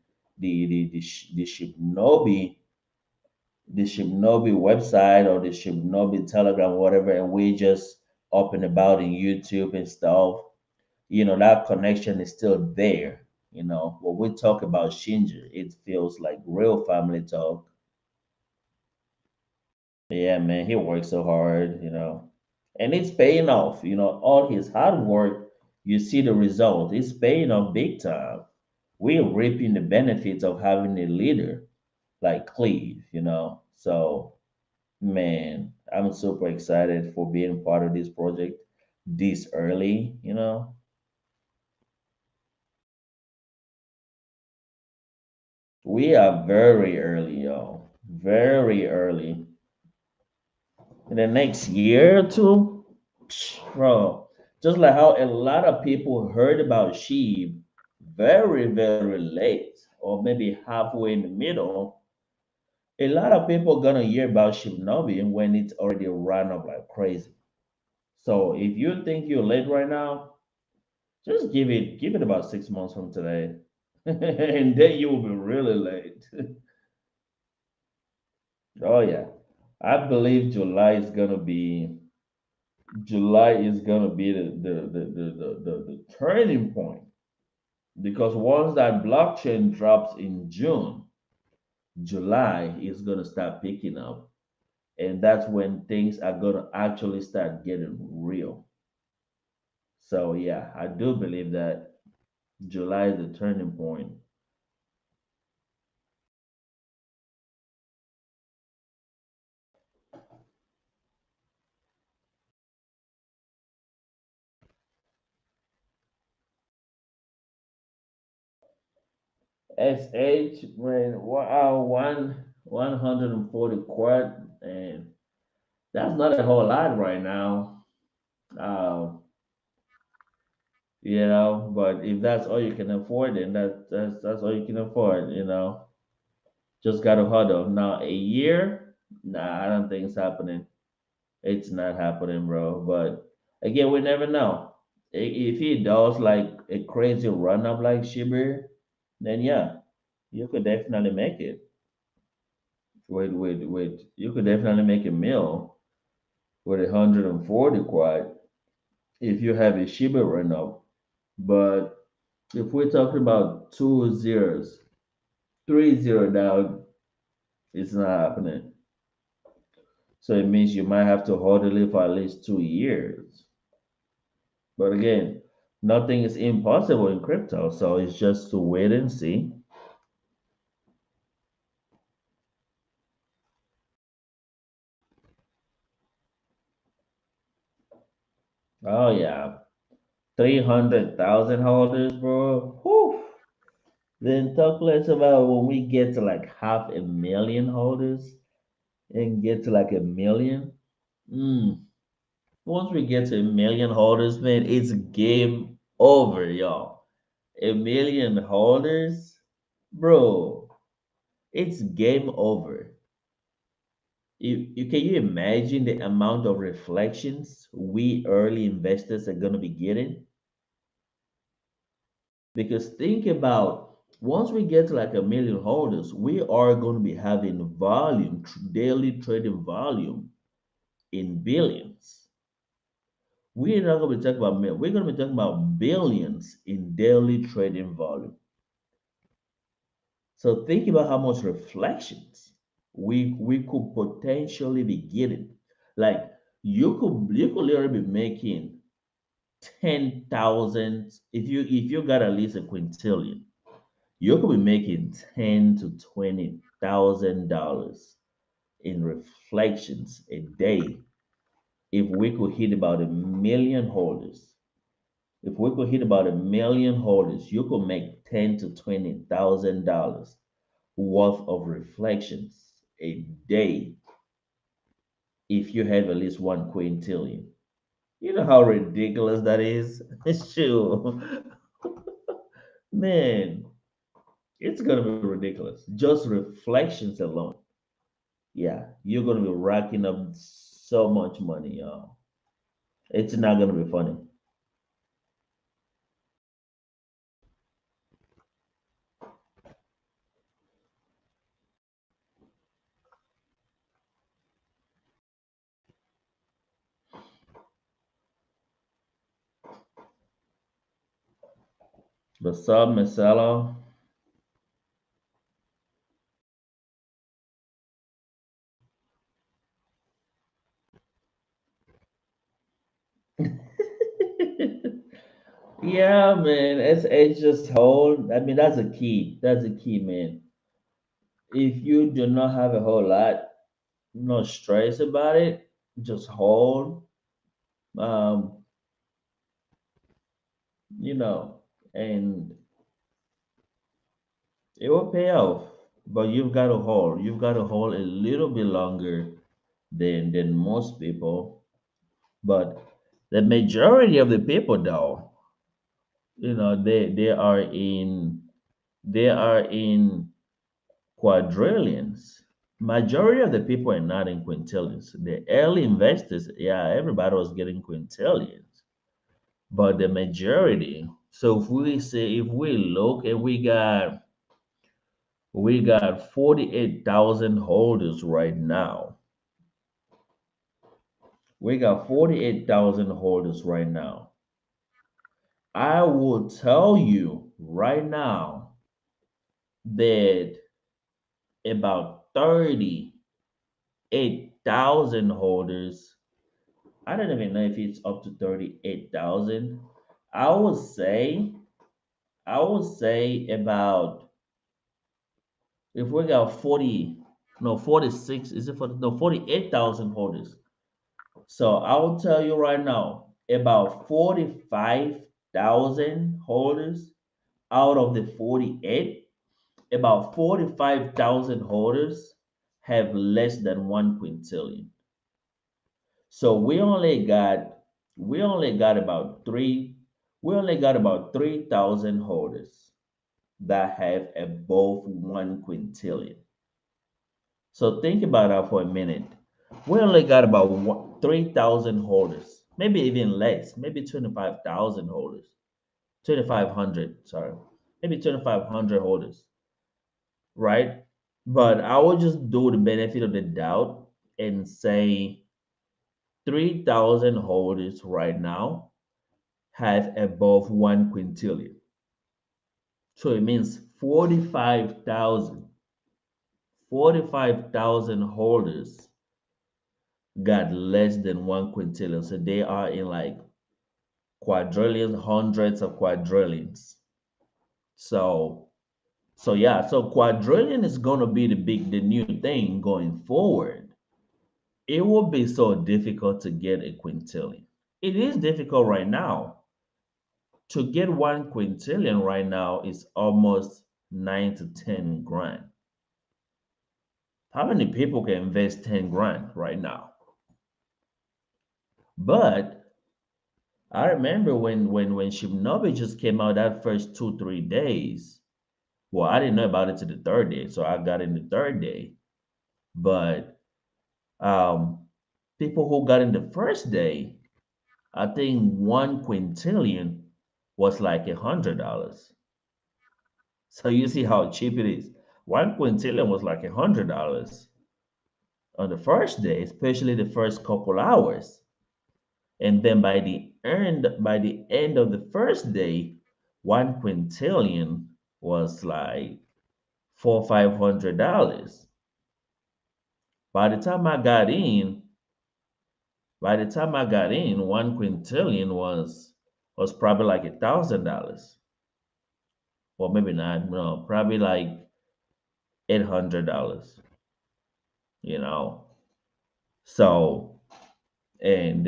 Shibnobi website or the Shibnobi Telegram, whatever, and we just up and about in YouTube and stuff, that connection is still there. When we talk about Shinja, it feels like real family talk. Yeah, man, he works so hard, and it's paying off. All his hard work, you see the result. It's paying off big time. We're reaping the benefits of having a leader like Cleve, So, man, I'm super excited for being part of this project this early. We are very early, y'all. Very early. In the next year or two, bro, just like how a lot of people heard about Sheep very, very late, or maybe halfway in the middle, a lot of people gonna hear about Shibnobi when it's already run up like crazy. So if you think you're late right now, just give it about 6 months from today, and then you will be really late. Oh yeah, I believe July is gonna be the turning point because once that blockchain drops in June, July is gonna start picking up, and that's when things are gonna actually start getting real. So yeah, I do believe that July is the turning point. SH man, wow, 140 quad, and that's not a whole lot right now. Uh, but if that's all you can afford, then that's all you can afford. Just gotta huddle. Now a year, nah, I don't think it's happening. It's not happening, bro. But again, we never know. If he does like a crazy run up like Shibir, then yeah, you could definitely make it You could definitely make a meal with 140 quad if you have a Shiba right now. But if we're talking about two zeros, 3 0 down, it's not happening. So it means you might have to hold it for at least 2 years. But again, nothing is impossible in crypto, so it's just to wait and see. Oh yeah, 300,000 holders, bro. Whew. Then talk less about when we get to like 500,000 holders and get to like a million. Mm. Once we get to a million holders, man, it's game over, y'all. A million holders, bro, it's game over. Can you imagine the amount of reflections we early investors are gonna be getting? Because think about once we get to like a million holders, we are going to be having volume, daily trading volume in billions. We're not going to be talking about million. We're going to be talking about billions in daily trading volume. So think about how much reflections we could potentially be getting. Like you could literally be making 10,000 if you got at least a quintillion. You could be making ten to $20,000 in reflections a day if we could hit about a million holders. If we could hit about a million holders, you could make $10 to $20,000 worth of reflections a day if you have at least one quintillion. You know how ridiculous that is? Sure. Man, it's gonna be ridiculous. Just reflections alone. Yeah, you're gonna be racking up so much money, y'all. It's not gonna be funny. But some Marcelo, yeah, man, it's just hold. I mean, that's a key. That's a key, man. If you do not have a whole lot, no stress about it. Just hold. Um, you know, and it will pay off. But you've got to hold. You've got to hold a little bit longer than most people. But the majority of the people, though, they are in quadrillions. Majority of the people are not in quintillions. The early investors, yeah, everybody was getting quintillions, but the majority. So if we look and we got 48,000 holders right now. We got 48,000 holders right now. I will tell you right now that about 38,000 holders, I don't even know if it's up to 38,000. I would say, I would say about, if we got 40, no, 46, is it 40, no, 48,000 holders. So I will tell you right now, about 45,000 holders out of the 48, about 45,000 holders have less than one quintillion. So we only got about we only got about 3,000 holders that have above one quintillion. So think about that for a minute. We only got about 3,000 holders, maybe even less, maybe 25,000 holders, 2,500, sorry, maybe 2,500 holders, right? But I will just do the benefit of the doubt and say 3,000 holders right now have above 1 quintillion. So it means 45,000 holders got less than 1 quintillion. So they are in like quadrillions, hundreds of quadrillions. So so quadrillion is gonna be the new thing going forward. It will be so difficult to get a quintillion. It is difficult right now. To get 1 quintillion right now is almost 9 to 10 grand. How many people can invest 10 grand right now? But I remember when Shibnobi just came out that first 2 3 days. Well, I didn't know about it to the third day, so I got in the third day. But um, people who got in the first day, I think 1 quintillion was like $100. So you see how cheap it is. 1 quintillion was like $100 on the first day, especially the first couple hours. And then by the end of the first day, 1 quintillion was like $500. By the time I got in, by the time I got in, 1 quintillion was probably like $1,000. Or maybe not, no, probably like $800, you know. So I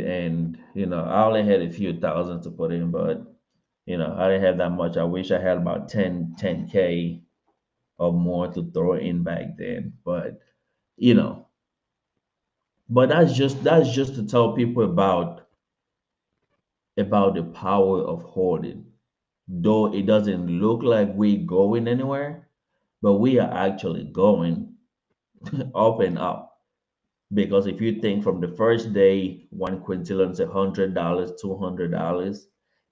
only had a few thousand to put in, but I didn't have that much. I wish I had about 10K or more to throw in back then. But you know, but that's just to tell people about the power of hoarding. Though it doesn't look like we're going anywhere, but we are actually going up and up. Because if you think from the first day, 1 quintillion is $100, $200,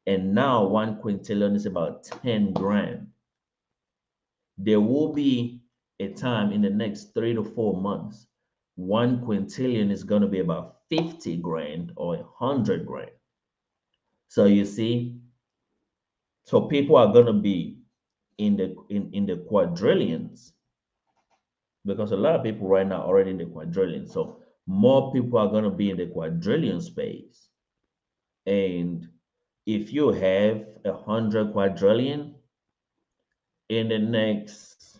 and now 1 quintillion is about 10 grand. There will be a time in the next 3 to 4 months, 1 quintillion is going to be about 50 grand or 100 grand. So you see, so people are going to be in the quadrillions because a lot of people right now are already in the quadrillion. So more people are going to be in the quadrillion space. And if you have 100 quadrillion in the next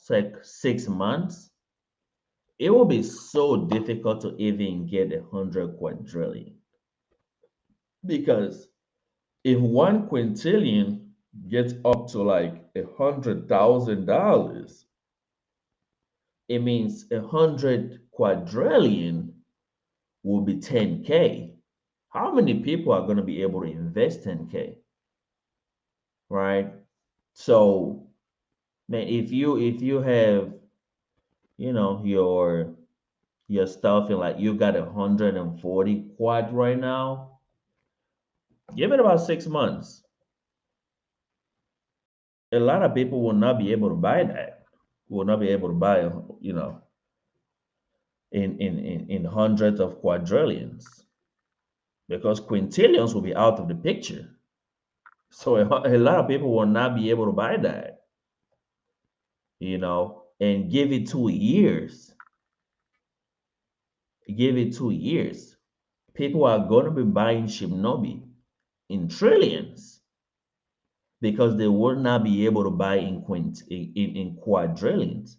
like 6 months, it will be so difficult to even get 100 quadrillion. Because if 1 quintillion gets up to like $100,000, it means 100 quadrillion will be 10K. How many people are going to be able to invest 10K? Right? So, man, if you have, your stuff and like you got 140 quad right now, give it about 6 months. A lot of people will not be able to buy that. Will not be able to buy, in hundreds of quadrillions because quintillions will be out of the picture. So a lot of people will not be able to buy that, and give it 2 years. Give it 2 years. People are going to be buying Shibnobi in trillions because they will not be able to buy in quadrillions.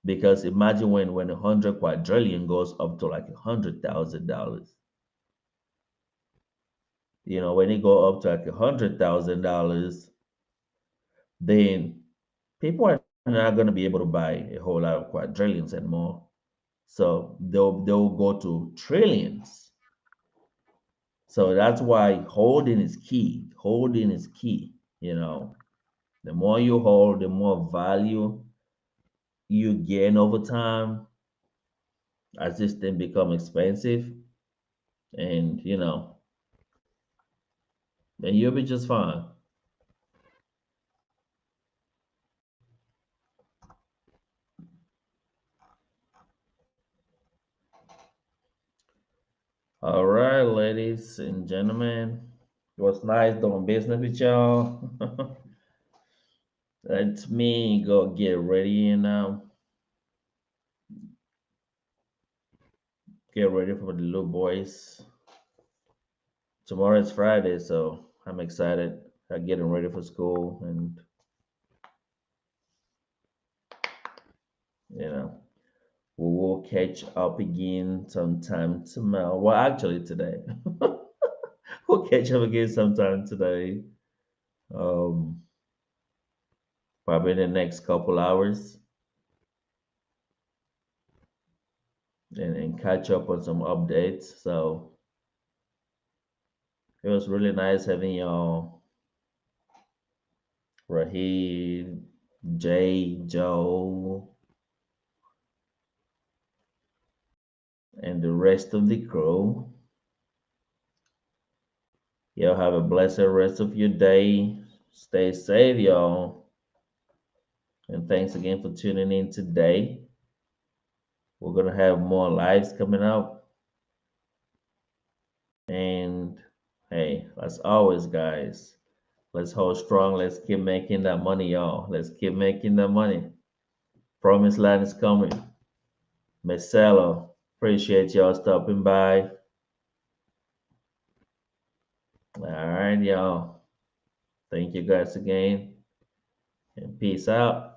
Because imagine when 100 quadrillion goes up to like $100,000. When it go up to like $100,000, then people are not going to be able to buy a whole lot of quadrillions anymore. So they'll go to trillions. So that's why holding is key. Holding is key. The more you hold, the more value you gain over time as this thing become expensive, and then you'll be just fine. ladies and gentlemen. It was nice doing business with y'all. Let me go get ready and get ready for the little boys. Tomorrow is Friday, so I'm excited. I'm getting ready for school, and you know we will catch up again sometime tomorrow. Well, actually today. We'll catch up again sometime today. Um, Probably in the next couple hours, and catch up on some updates. So it was really nice having y'all, Rahid, Jay, Joe, and the rest of the crew. Y'all have a blessed rest of your day. Stay safe, y'all. And thanks again for tuning in today. We're gonna have more lives coming up. And hey, as always, guys, let's hold strong. Let's keep making that money, y'all. Let's keep making that money. Promised land is coming. Marcelo, appreciate y'all stopping by. All right, y'all. Thank you guys again, and peace out.